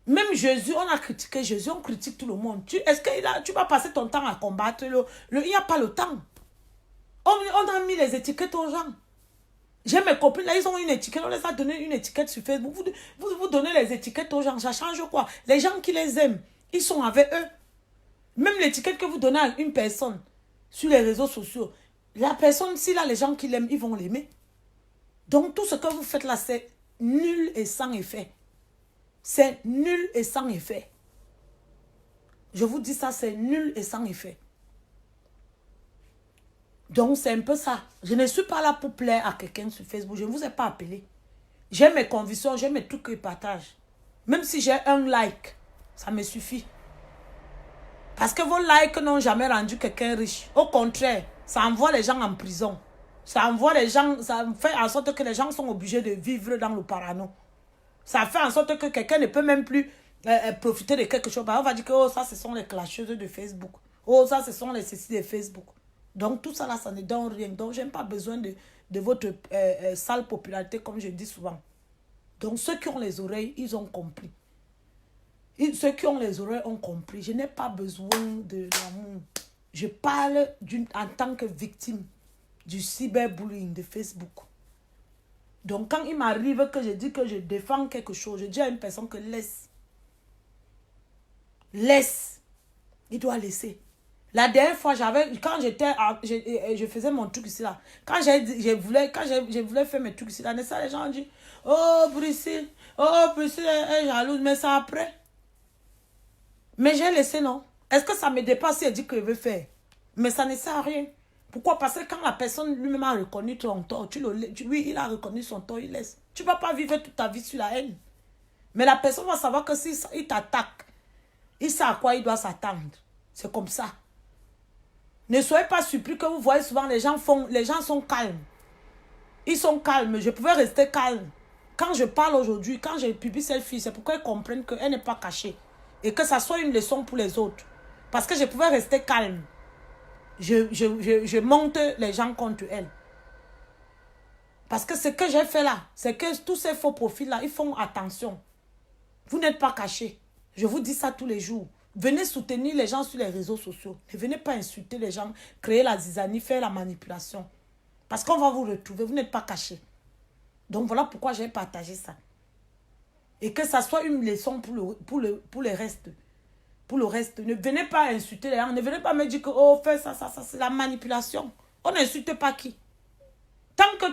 Même Jésus, on a critiqué Jésus, on critique tout le monde. Est-ce que tu vas passer ton temps à combattre il n'y a pas le temps. On a mis les étiquettes aux gens. J'ai mes copines, là, ils ont une étiquette. On les a donné une étiquette sur Facebook. Vous donnez les étiquettes aux gens. Ça change quoi? Les gens qui les aiment, ils sont avec eux. Même l'étiquette que vous donnez à une personne sur les réseaux sociaux, la personne, si là, les gens qui l'aiment, ils vont l'aimer. Donc, tout ce que vous faites là, c'est nul et sans effet. C'est nul et sans effet. Je vous dis ça, c'est nul et sans effet. Donc, c'est un peu ça. Je ne suis pas là pour plaire à quelqu'un sur Facebook. Je ne vous ai pas appelé. J'ai mes convictions, j'ai mes trucs que je partage. Même si j'ai un like, ça me suffit. Parce que vos likes n'ont jamais rendu quelqu'un riche. Au contraire, ça envoie les gens en prison. Ça envoie les gens, ça fait en sorte que les gens sont obligés de vivre dans le parano. Ça fait en sorte que quelqu'un ne peut même plus profiter de quelque chose. On va dire que oh, ça, ce sont les clasheuses de Facebook. Oh, ça, ce sont les ceci de Facebook. Donc, tout ça, là, ça ne donne rien. Donc, je n'ai pas besoin de votre sale popularité, comme je dis souvent. Donc, ceux qui ont les oreilles, ils ont compris. Ceux qui ont les oreilles ont compris. Je n'ai pas besoin de l'amour. Je parle en tant que victime du cyberbullying de Facebook. Donc, quand il m'arrive que je dis que je défends quelque chose, je dis à une personne que laisse. Laisse. Il doit laisser. La dernière fois, quand je faisais mon truc ici là, quand je voulais faire mes trucs ici là, les gens ont dit, oh Priscille est jalouse, mais c'est après. Mais j'ai laissé, non. Est-ce que ça me dépasse si elle dit que je veux faire? Mais ça ne sert à rien. Pourquoi? Parce que quand la personne lui-même a reconnu son tort, lui, il a reconnu son tort, il laisse. Tu ne vas pas vivre toute ta vie sur la haine. Mais la personne va savoir que s'il t'attaque, il sait à quoi il doit s'attendre. C'est comme ça. Ne soyez pas surpris que vous voyez souvent les gens sont calmes. Ils sont calmes. Je pouvais rester calme. Quand je parle aujourd'hui, quand je publie cette fille, c'est pour qu'elle comprenne qu'elle n'est pas cachée. Et que ça soit une leçon pour les autres. Parce que je pouvais rester calme. Je monte les gens contre elle. Parce que ce que j'ai fait là, c'est que tous ces faux profils là, ils font attention. Vous n'êtes pas cachés. Je vous dis ça tous les jours. Venez soutenir les gens sur les réseaux sociaux. Ne venez pas insulter les gens, créer la zizanie, faire la manipulation. Parce qu'on va vous retrouver, vous n'êtes pas cachés. Donc voilà pourquoi j'ai partagé ça. Et que ça soit une leçon pour le reste. Pour le reste, ne venez pas insulter les gens. Ne venez pas me dire que, oh, fais ça, c'est la manipulation. On n'insulte pas qui. Tant que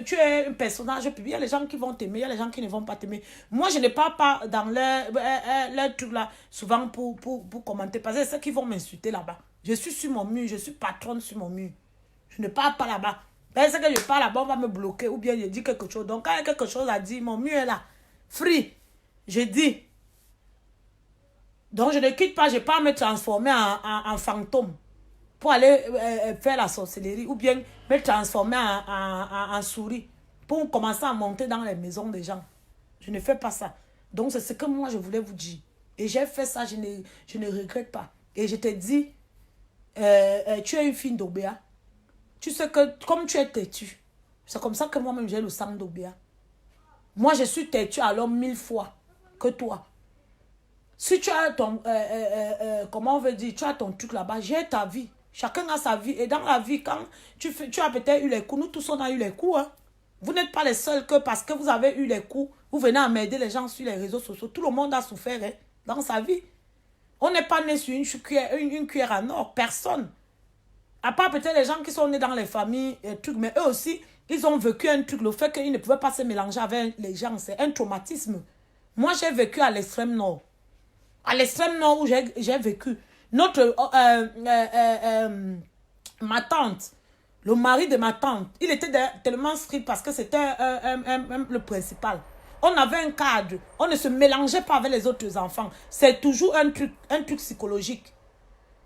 tu es un personnage public, il y a les gens qui vont t'aimer, il y a les gens qui ne vont pas t'aimer. Moi, je ne parle pas dans leur truc là, souvent pour commenter, parce que c'est ceux qui vont m'insulter là-bas. Je suis sur mon mur, je suis patronne sur mon mur. Je ne parle pas là-bas. Parce que je parle là-bas, on va me bloquer, ou bien je dis quelque chose. Donc, quand il y a quelque chose à dire, mon mur est là. Free. Je dis. Donc, je ne quitte pas, je ne vais pas me transformer en fantôme pour aller faire la sorcellerie ou bien me transformer en souris pour commencer à monter dans les maisons des gens. Je ne fais pas ça. Donc, c'est ce que moi, je voulais vous dire. Et j'ai fait ça, je ne regrette pas. Et je te dis, tu es une fille d'Obéa. Tu sais que comme tu es têtu, c'est comme ça que moi-même j'ai le sang d'Obéa. Moi, je suis têtu alors 1000 fois que toi. Si tu as ton, comment on veut dire, tu as ton truc là-bas, j'ai ta vie. Chacun a sa vie. Et dans la vie, quand tu as peut-être eu les coups, nous tous on a eu les coups. Hein. Vous n'êtes pas les seuls que parce que vous avez eu les coups, vous venez à m'aider les gens sur les réseaux sociaux. Tout le monde a souffert hein, dans sa vie. On n'est pas né sur une cuillère à or. Personne. À part peut-être les gens qui sont nés dans les familles, trucs, mais eux aussi, ils ont vécu un truc. Le fait qu'ils ne pouvaient pas se mélanger avec les gens, c'est un traumatisme. Moi, j'ai vécu à l'extrême nord. À l'extrême nord où j'ai vécu. Ma tante, le mari de ma tante, il était tellement strict parce que c'était le principal. On avait un cadre. On ne se mélangeait pas avec les autres enfants. C'est toujours un truc psychologique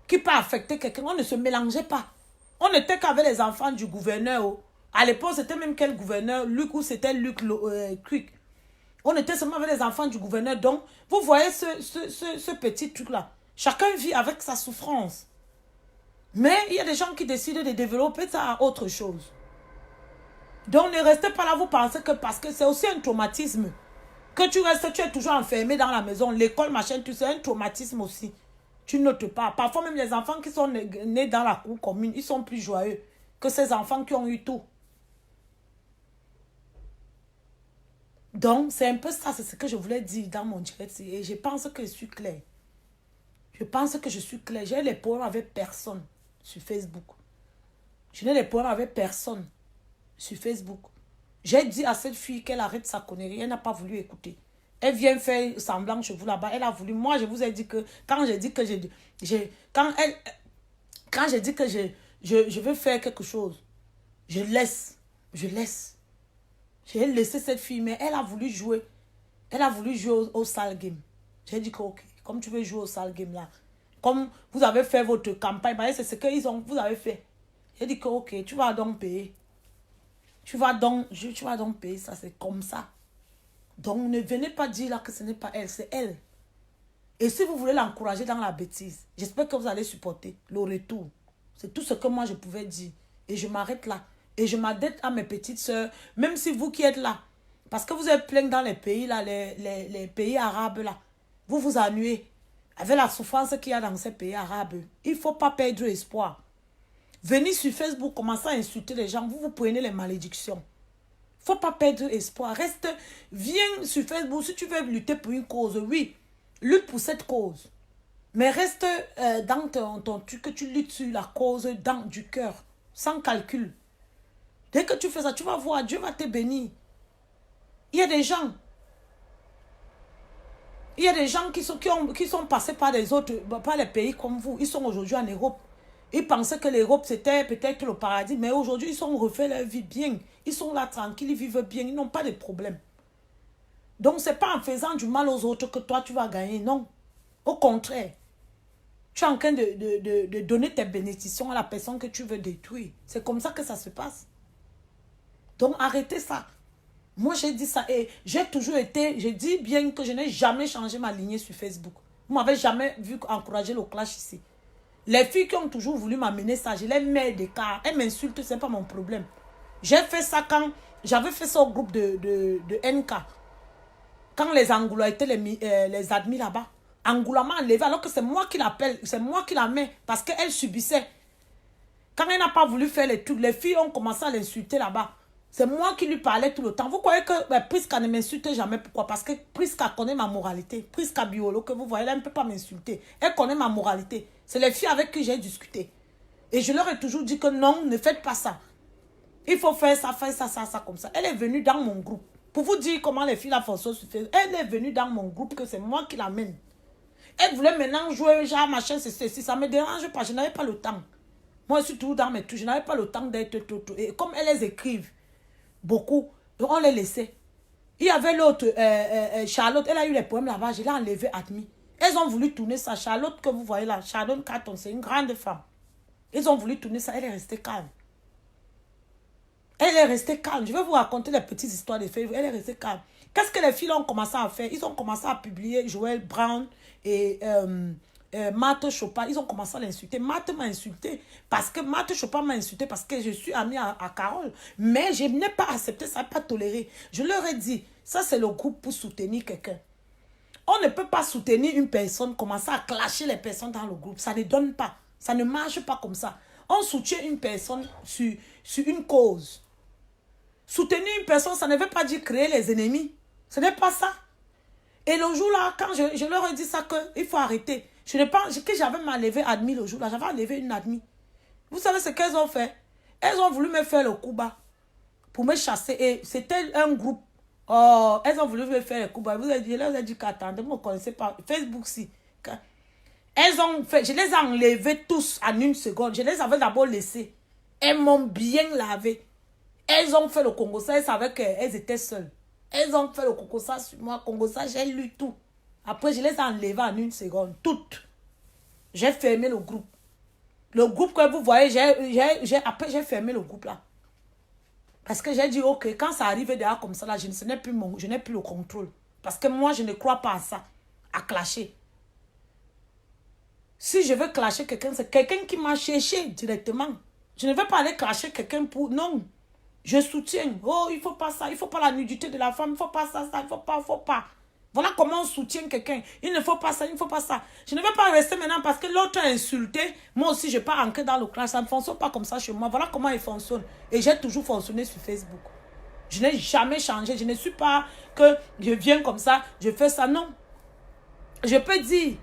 qui peut affecter quelqu'un. On ne se mélangeait pas. On n'était qu'avec les enfants du gouverneur. À l'époque, c'était même quel gouverneur? Luc ou c'était Luc Quick. On était seulement avec les enfants du gouverneur. Donc, vous voyez ce petit truc-là. Chacun vit avec sa souffrance. Mais il y a des gens qui décident de développer ça à autre chose. Donc, ne restez pas là, vous pensez que parce que c'est aussi un traumatisme. Que tu restes, tu es toujours enfermé dans la maison, l'école, machin, tout c'est un traumatisme aussi. Tu notes pas. Parfois, même les enfants qui sont nés dans la cour commune, ils sont plus joyeux que ces enfants qui ont eu tout. Donc, c'est un peu ça, c'est ce que je voulais dire dans mon direct. Et je pense que je suis claire. Je pense que je suis claire. J'ai les problèmes avec personne sur Facebook. Je n'ai les problèmes avec personne sur Facebook. J'ai dit à cette fille qu'elle arrête sa connerie. Elle n'a pas voulu écouter. Elle vient faire semblant chez vous là-bas. Elle a voulu. Moi, je vous ai dit que quand j'ai dit que quand j'ai dit que je veux faire quelque chose, je laisse. J'ai laissé cette fille, mais elle a voulu jouer. Elle a voulu jouer au sale game. J'ai dit que, ok, comme tu veux jouer au sale game là, comme vous avez fait votre campagne, c'est ce que vous avez fait. J'ai dit que, ok, tu vas donc payer. Tu vas donc payer, ça c'est comme ça. Donc ne venez pas dire là que ce n'est pas elle, c'est elle. Et si vous voulez l'encourager dans la bêtise, j'espère que vous allez supporter le retour. C'est tout ce que moi je pouvais dire. Et je m'arrête là. Et je m'adresse à mes petites soeurs, même si vous qui êtes là, parce que vous êtes plein dans les pays là, les pays arabes là, vous vous ennuyez avec la souffrance qu'il y a dans ces pays arabes. Il ne faut pas perdre espoir. Venez sur Facebook, commencez à insulter les gens, vous prenez les malédictions. Il ne faut pas perdre espoir. Reste, viens sur Facebook si tu veux lutter pour une cause. Oui, lutte pour cette cause. Mais reste dans ton truc, que tu luttes sur la cause du cœur, sans calcul. Dès que tu fais ça, tu vas voir, Dieu va te bénir. Il y a des gens. Il y a des gens qui sont passés par les pays comme vous. Ils sont aujourd'hui en Europe. Ils pensaient que l'Europe, c'était peut-être le paradis. Mais aujourd'hui, ils ont refait leur vie bien. Ils sont là tranquilles, ils vivent bien. Ils n'ont pas de problème. Donc, ce n'est pas en faisant du mal aux autres que toi, tu vas gagner. Non. Au contraire. Tu es en train de donner tes bénédictions à la personne que tu veux détruire. C'est comme ça que ça se passe. Donc, arrêtez ça. Moi, j'ai dit ça et j'ai toujours été... Je dis bien que je n'ai jamais changé ma lignée sur Facebook. Vous ne m'avez jamais vu encourager le clash ici. Les filles qui ont toujours voulu m'amener ça, je les mets d'écart. Elles m'insultent, ce n'est pas mon problème. J'ai fait ça quand... J'avais fait ça au groupe de NK. Quand les Angoulois étaient les admis là-bas. Angoula m'a enlevé alors que c'est moi qui l'appelle. C'est moi qui la mets parce qu'elle subissait. Quand elle n'a pas voulu faire les trucs, les filles ont commencé à l'insulter là-bas. C'est moi qui lui parlais tout le temps. Vous croyez que Prisca ne m'insulte jamais? Pourquoi? Parce que Prisca connaît ma moralité. Prisca Biolo, que vous voyez, elle ne peut pas m'insulter. Elle connaît ma moralité. C'est les filles avec qui j'ai discuté. Et je leur ai toujours dit que non, ne faites pas ça. Il faut faire ça, comme ça. Elle est venue dans mon groupe. Pour vous dire comment les filles la fonctionnent sur Facebook. Elle est venue dans mon groupe, que c'est moi qui l'amène. Elle voulait maintenant jouer, genre machin, ceci. Ça ne me dérange pas, je n'avais pas le temps. Moi, je suis toujours dans mes trucs. Je n'avais pas le temps d'être tout. Et comme elles les écrivent, beaucoup, on les laissait. Il y avait l'autre, Charlotte, elle a eu les problèmes là-bas, je l'ai enlevé, admis. Elles ont voulu tourner ça. Charlotte, que vous voyez là, Charlotte Carton, c'est une grande femme. Ils ont voulu tourner ça, elle est restée calme. Elle est restée calme. Je vais vous raconter les petites histoires de Facebook. Elle est restée calme. Qu'est-ce que les filles ont commencé à faire? Ils ont commencé à publier Joël Brown et Marthe Chopin. Ils ont commencé à l'insulter. Marthe m'a insulté parce que Marthe Chopin m'a insulté parce que je suis amie à Carole. Mais je n'ai pas accepté ça, pas toléré. Je leur ai dit, ça c'est le groupe pour soutenir quelqu'un. On ne peut pas soutenir une personne, commencer à clasher les personnes dans le groupe. Ça ne donne pas. Ça ne marche pas comme ça. On soutient une personne sur une cause. Soutenir une personne, ça ne veut pas dire créer les ennemis. Ce n'est pas ça. Et le jour-là, quand je leur ai dit ça, qu'il faut arrêter. Je ne pense que j'avais m'enlevé admis le jour-là. J'avais enlevé une admis. Vous savez ce qu'elles ont fait? Elles ont voulu me faire le coup bas pour me chasser. Et c'était un groupe. Oh, elles ont voulu me faire le coup bas. Je leur ai dit qu'attendez, vous ne connaissez pas. Facebook, si. Elles ont fait, je les ai enlevés tous en une seconde. Je les avais d'abord laissés. Elles m'ont bien lavé. Elles ont fait le Congo-ça, elles savaient qu'elles étaient seules. Elles ont fait le Congo-ça sur moi. Congo-ça, j'ai lu tout. Après, je les ai enlevées en une seconde. Toutes. J'ai fermé le groupe. Le groupe que vous voyez, après, j'ai fermé le groupe là. Parce que j'ai dit, ok, quand ça arrive derrière comme ça, là, je n'ai plus le contrôle. Parce que moi, je ne crois pas à ça. À clasher. Si je veux clasher quelqu'un, c'est quelqu'un qui m'a cherché directement. Je ne veux pas aller clasher quelqu'un pour... Non. Je soutiens. Oh, il ne faut pas ça. Il ne faut pas la nudité de la femme. Il ne faut pas ça. Il ne faut pas. Voilà comment on soutient quelqu'un. Il ne faut pas ça. Il ne faut pas ça. Je ne veux pas rester maintenant parce que l'autre a insulté. Moi aussi, je ne vais pas rentrer dans le clash. Ça ne fonctionne pas comme ça chez moi. Voilà comment il fonctionne. Et j'ai toujours fonctionné sur Facebook. Je n'ai jamais changé. Je ne suis pas que je viens comme ça. Je fais ça. Non. Je peux dire...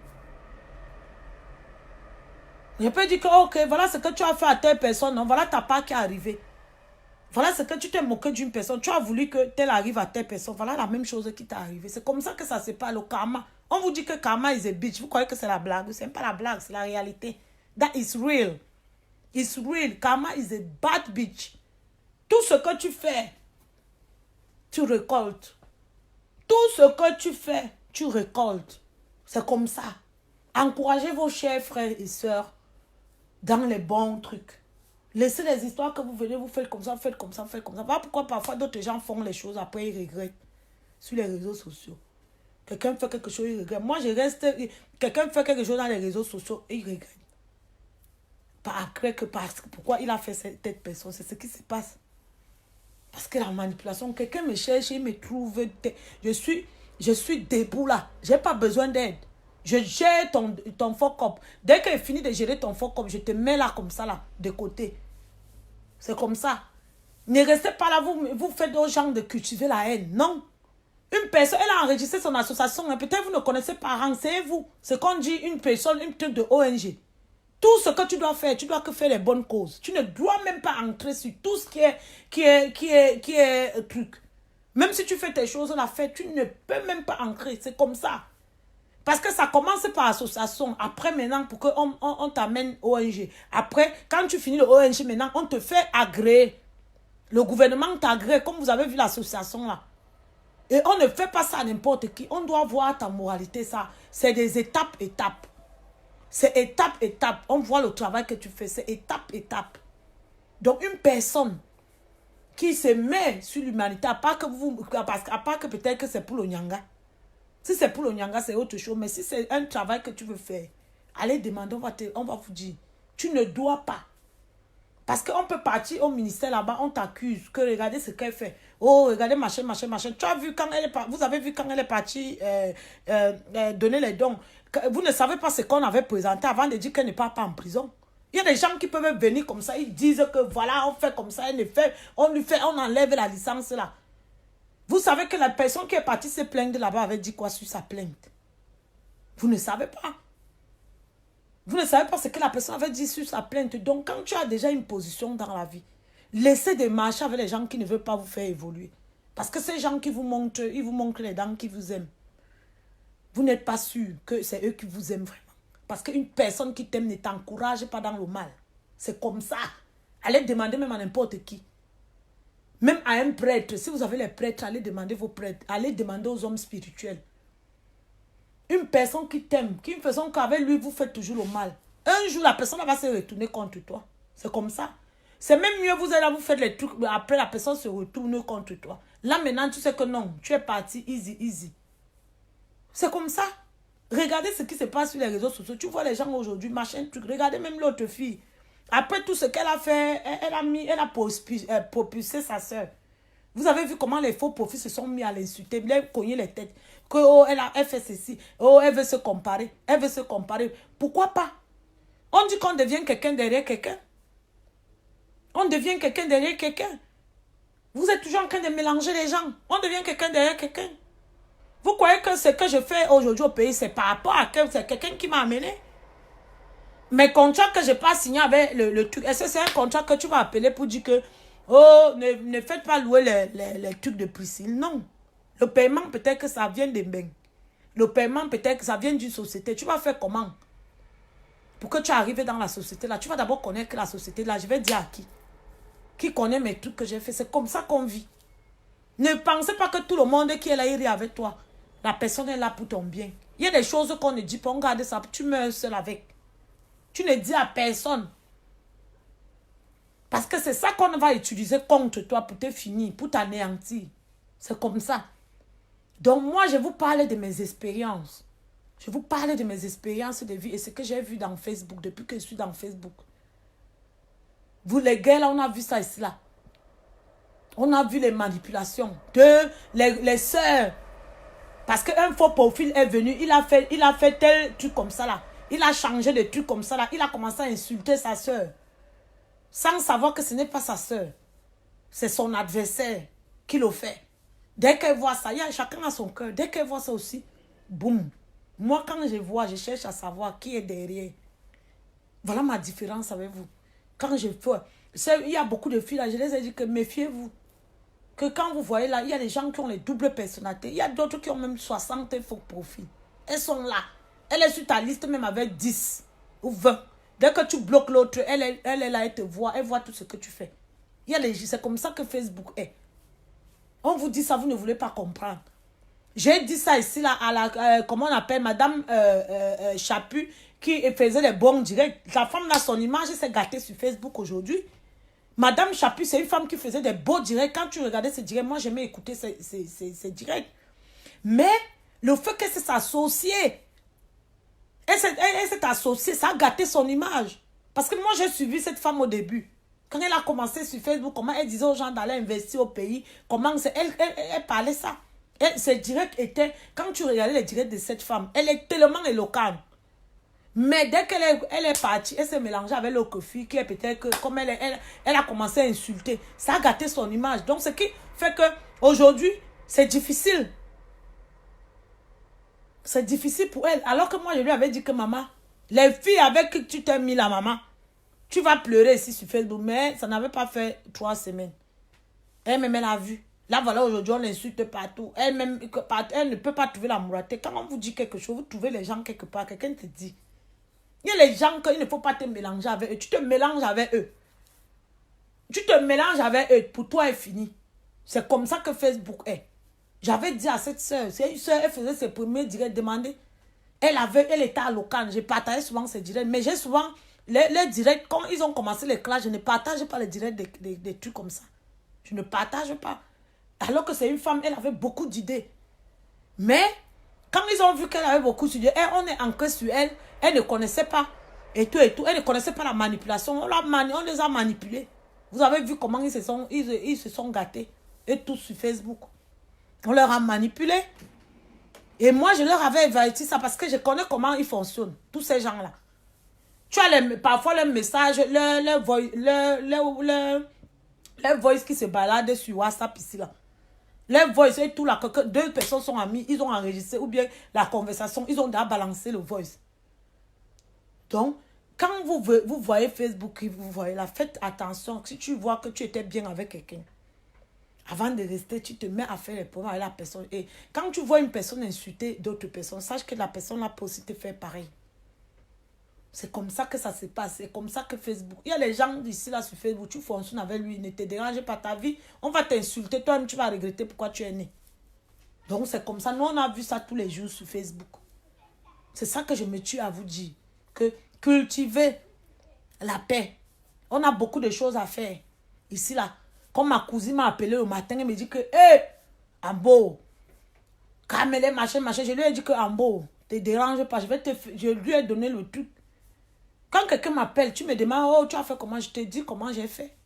Je peux dire que, ok, voilà ce que tu as fait à telle personne. Non, voilà ta part qui est arrivée. Voilà ce que tu t'es moqué d'une personne. Tu as voulu que tel arrive à telle personne. Voilà la même chose qui t'est arrivée. C'est comme ça que ça se passe, le karma. On vous dit que karma is a bitch. Vous croyez que c'est la blague. Ce n'est pas la blague, c'est la réalité. That is real. It's real. Karma is a bad bitch. Tout ce que tu fais, tu récoltes. Tout ce que tu fais, tu récoltes. C'est comme ça. Encouragez vos chers frères et sœurs dans les bons trucs. Laissez les histoires que vous venez, vous faites comme ça, faites comme ça, faites comme ça. Voilà pourquoi parfois d'autres gens font les choses, après ils regrettent. Sur les réseaux sociaux. Quelqu'un fait quelque chose, il regrette. Moi, je reste... Quelqu'un fait quelque chose dans les réseaux sociaux, et il regrette. Pas après que pourquoi il a fait cette personne. C'est ce qui se passe. Parce que la manipulation, quelqu'un me cherche, il me trouve... Je suis debout là. Je n'ai pas besoin d'aide. Je gère ton fuck-up. Dès que je finis de gérer ton fuck-up, je te mets là comme ça, là, de côté. C'est comme ça. Ne restez pas là, vous faites aux gens de cultiver la haine. Non. Une personne, elle a enregistré son association. Peut-être vous ne connaissez pas, renseignez-vous. C'est qu'on dit une personne, une truc de ONG. Tout ce que tu dois faire, tu dois que faire les bonnes causes. Tu ne dois même pas entrer sur tout ce qui est truc. Même si tu fais tes choses, la fête, tu ne peux même pas entrer. C'est comme ça. Parce que ça commence par association. Après, maintenant, pour qu'on t'amène ONG. Après, quand tu finis le ONG, maintenant, on te fait agréer. Le gouvernement t'agrée, comme vous avez vu l'association là. Et on ne fait pas ça à n'importe qui. On doit voir ta moralité, ça. C'est des étapes. C'est étape. On voit le travail que tu fais. C'est étape. Donc, une personne qui se met sur l'humanité, à part que peut-être que c'est pour le Nyanga. Si c'est pour le Nyanga, c'est autre chose. Mais si c'est un travail que tu veux faire, allez demander, on va vous dire. Tu ne dois pas. Parce qu'on peut partir au ministère là-bas, on t'accuse que regardez ce qu'elle fait. Oh, regardez, machin. Tu as vu quand elle est vous avez vu quand elle est partie donner les dons. Vous ne savez pas ce qu'on avait présenté avant de dire qu'elle ne part pas en prison. Il y a des gens qui peuvent venir comme ça, ils disent que voilà, on fait comme ça, on enlève la licence là. Vous savez que la personne qui est partie se plaindre là-bas avait dit quoi sur sa plainte? Vous ne savez pas. Vous ne savez pas ce que la personne avait dit sur sa plainte. Donc, quand tu as déjà une position dans la vie, laissez de marcher avec les gens qui ne veulent pas vous faire évoluer. Parce que ces gens qui vous montrent, ils vous montrent les dents qui vous aiment. Vous n'êtes pas sûr que c'est eux qui vous aiment vraiment. Parce qu'une personne qui t'aime ne t'encourage pas dans le mal. C'est comme ça. Allez demander même à n'importe qui. Même à un prêtre. Si vous avez les prêtres, allez demander vos prêtres. Allez demander aux hommes spirituels. Une personne qui t'aime, une personne qu'avec lui, vous faites toujours le mal. Un jour, la personne va se retourner contre toi. C'est comme ça. C'est même mieux, vous allez là, vous faites les trucs, après la personne se retourne contre toi. Là, maintenant, tu sais que non, tu es parti, easy, easy. C'est comme ça. Regardez ce qui se passe sur les réseaux sociaux. Tu vois les gens aujourd'hui, machin, truc. Regardez même l'autre fille. Après tout ce qu'elle a fait, elle a propulsé sa soeur. Vous avez vu comment les faux profils se sont mis à l'insulter, les cogner les têtes. Que oh, elle fait ceci. Oh, elle veut se comparer. Elle veut se comparer. Pourquoi pas? On dit qu'on devient quelqu'un derrière quelqu'un. On devient quelqu'un derrière quelqu'un. Vous êtes toujours en train de mélanger les gens. On devient quelqu'un derrière quelqu'un. Vous croyez que ce que je fais aujourd'hui au pays, c'est par rapport à c'est quelqu'un qui m'a amené? Mes contrats que je n'ai pas signé avec le truc, est-ce que c'est un contrat que tu vas appeler pour dire que oh, ne faites pas louer les trucs de Priscille? Non. Le paiement, peut-être que ça vient des bains. Le paiement, peut-être que ça vient d'une société. Tu vas faire comment? Pour que tu arrives dans la société là, tu vas d'abord connaître la société là. Je vais dire à qui? Qui connaît mes trucs que j'ai fait? C'est comme ça qu'on vit. Ne pensez pas que tout le monde qui est là, il rit avec toi. La personne est là pour ton bien. Il y a des choses qu'on ne dit pas, on garde ça, tu meurs seul avec. Tu ne dis à personne. Parce que c'est ça qu'on va utiliser contre toi pour te finir, pour t'anéantir. C'est comme ça. Donc moi, je vous parle de mes expériences. Je vous parle de mes expériences de vie et ce que j'ai vu dans Facebook depuis que je suis dans Facebook. Vous les gars, là, on a vu ça ici, là. On a vu les manipulations de les sœurs. Parce qu'un faux profil est venu, il a fait tel truc comme ça, là. Il a changé de truc comme ça, là. Il a commencé à insulter sa sœur. Sans savoir que ce n'est pas sa sœur. C'est son adversaire qui le fait. Dès qu'elle voit ça, chacun a son cœur. Dès qu'elle voit ça aussi, boum. Moi, quand je vois, je cherche à savoir qui est derrière. Voilà ma différence avec vous. Quand je vois, il y a beaucoup de filles là, je les ai dit que méfiez-vous. Que quand vous voyez là, il y a des gens qui ont les doubles personnalités. Il y a d'autres qui ont même 60 faux profils. Elles sont là. Elle est sur ta liste même avec 10 ou 20. Dès que tu bloques l'autre, elle est là, elle te voit. Elle voit tout ce que tu fais. C'est comme ça que Facebook est. On vous dit ça, vous ne voulez pas comprendre. J'ai dit ça ici, là, à la, comment on appelle, Madame Chapu, qui faisait des bons directs. La femme, là, son image s'est gâtée sur Facebook aujourd'hui. Madame Chapu, c'est une femme qui faisait des beaux directs. Quand tu regardais ces directs, moi, j'aimais écouter ces directs. Mais, le fait qu'elle s'associe, elle s'est associée, ça a gâté son image. Parce que moi, j'ai suivi cette femme au début. Quand elle a commencé sur Facebook, comment elle disait aux gens d'aller investir au pays, comment elle parlait ça. Ses directs étaient, quand tu regardais les directs de cette femme, elle est tellement éloquente. Mais dès qu'elle est partie, elle s'est mélangée avec l'autre fille qui est peut-être que, comme elle a commencé à insulter, ça a gâté son image. Donc, ce qui fait que aujourd'hui, c'est difficile. C'est difficile pour elle. Alors que moi, je lui avais dit que maman, les filles avec qui tu t'es mis la maman, tu vas pleurer ici sur Facebook. Mais ça n'avait pas fait 3 semaines. Elle-même, elle a vu. Là, voilà, aujourd'hui, on l'insulte partout. Elle-même, elle ne peut pas trouver la moralité. Quand on vous dit quelque chose, vous trouvez les gens quelque part. Quelqu'un te dit. Il y a les gens qu'il ne faut pas te mélanger avec eux. Tu te mélanges avec eux. Tu te mélanges avec eux. Pour toi, c'est fini. C'est comme ça que Facebook est. J'avais dit à cette soeur, c'est une soeur, elle faisait ses premiers directs, demandez. Elle était à Locan. Je partageais souvent ses directs. Mais j'ai souvent, les directs, quand ils ont commencé les classes, je ne partage pas les directs des trucs comme ça. Je ne partage pas. Alors que c'est une femme, elle avait beaucoup d'idées. Mais, quand ils ont vu qu'elle avait beaucoup d'idées, on est ancré sur elle, elle ne connaissait pas. Et tout. Elle ne connaissait pas la manipulation. On les a manipulés. Vous avez vu comment ils se sont gâtés. Et tout sur Facebook. On leur a manipulé. Et moi, je leur avais averti ça parce que je connais comment ils fonctionnent. Tous ces gens-là. Tu as parfois les messages, les voice qui se baladent sur WhatsApp ici là. Les voice et tout là, que deux personnes sont amies, ils ont enregistré, ou bien la conversation, ils ont déjà balancé le voice. Donc, quand vous voyez Facebook, vous voyez là, faites attention. Si tu vois que tu étais bien avec quelqu'un, avant de rester, tu te mets à faire les problèmes avec la personne. Et quand tu vois une personne insulter d'autres personnes, sache que la personne là peut aussi te faire pareil. C'est comme ça que ça se passe. C'est comme ça que Facebook... Il y a les gens ici, là, sur Facebook, tu fonctionnes avec lui, ne te dérange pas ta vie. On va t'insulter, toi-même, tu vas regretter pourquoi tu es né. Donc, c'est comme ça. Nous, on a vu ça tous les jours sur Facebook. C'est ça que je me tue à vous dire. Que cultiver la paix. On a beaucoup de choses à faire. Ici, là. Comme ma cousine m'a appelé le matin, elle me dit que, hé, Ambo, Kamele, machin, machin. Je lui ai dit que, Ambo, te dérange pas. Je lui ai donné le truc. Quand quelqu'un m'appelle, tu me demandes, oh, tu as fait comment? Je te dis comment j'ai fait.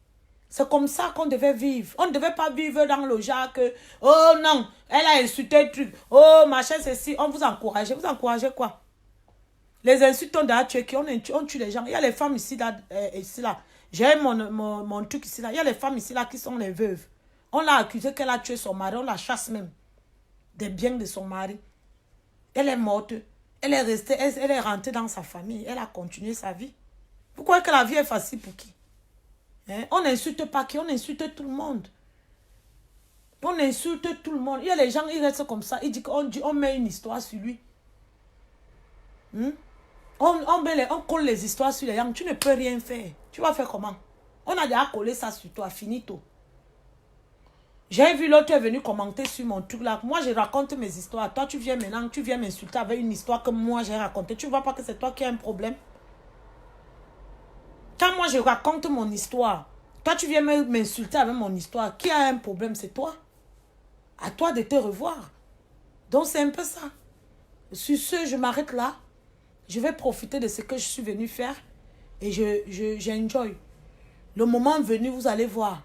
C'est comme ça qu'on devait vivre. On ne devait pas vivre dans le genre que, oh non, elle a insulté le truc. Oh, machin, ceci. On vous encourage. Vous encouragez quoi? Les insultes ont déjà tué qui? On tue les gens. Il y a les femmes ici, là. J'ai mon truc ici, là. Il y a les femmes ici, là, qui sont les veuves. On l'a accusé qu'elle a tué son mari. On la chasse même des biens de son mari. Elle est morte. Elle est restée, elle est rentrée dans sa famille. Elle a continué sa vie. Vous croyez que la vie est facile pour qui? Hein? On n'insulte pas qui? On insulte tout le monde. On insulte tout le monde. Il y a les gens, ils restent comme ça. Ils disent qu'on met une histoire sur lui. On colle les histoires sur les gens. Tu ne peux rien faire. Tu vas faire comment? On a déjà collé ça sur toi. Finito. J'ai vu l'autre est venu commenter sur mon truc là. Moi, je raconte mes histoires. Toi, tu viens maintenant, tu viens m'insulter avec une histoire que moi, j'ai racontée. Tu ne vois pas que c'est toi qui as un problème? Quand moi, je raconte mon histoire, toi, tu viens m'insulter avec mon histoire. Qui a un problème? C'est toi. À toi de te revoir. Donc, c'est un peu ça. Sur ce, je m'arrête là. Je vais profiter de ce que je suis venu faire. Et j'enjoy. Le moment venu, vous allez voir.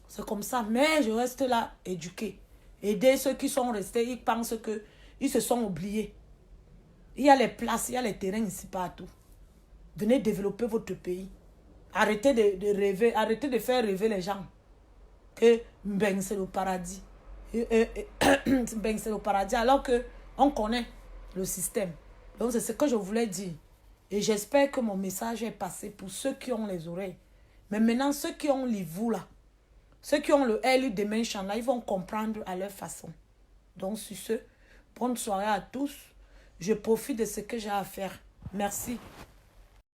C'est comme ça. Mais je reste là, éduqué. Aider ceux qui sont restés. Ils pensent qu'ils se sont oubliés. Il y a les places, il y a les terrains ici partout. Venez développer votre pays. Arrêtez de rêver. Arrêtez de faire rêver les gens. Que Mbeng, c'est le paradis. Mbeng, c'est le paradis. Alors qu'on connaît le système. Donc, c'est ce que je voulais dire. Et j'espère que mon message est passé pour ceux qui ont les oreilles. Mais maintenant, ceux qui ont les vous là, ceux qui ont le L dimension là, ils vont comprendre à leur façon. Donc, sur ce, bonne soirée à tous. Je profite de ce que j'ai à faire. Merci.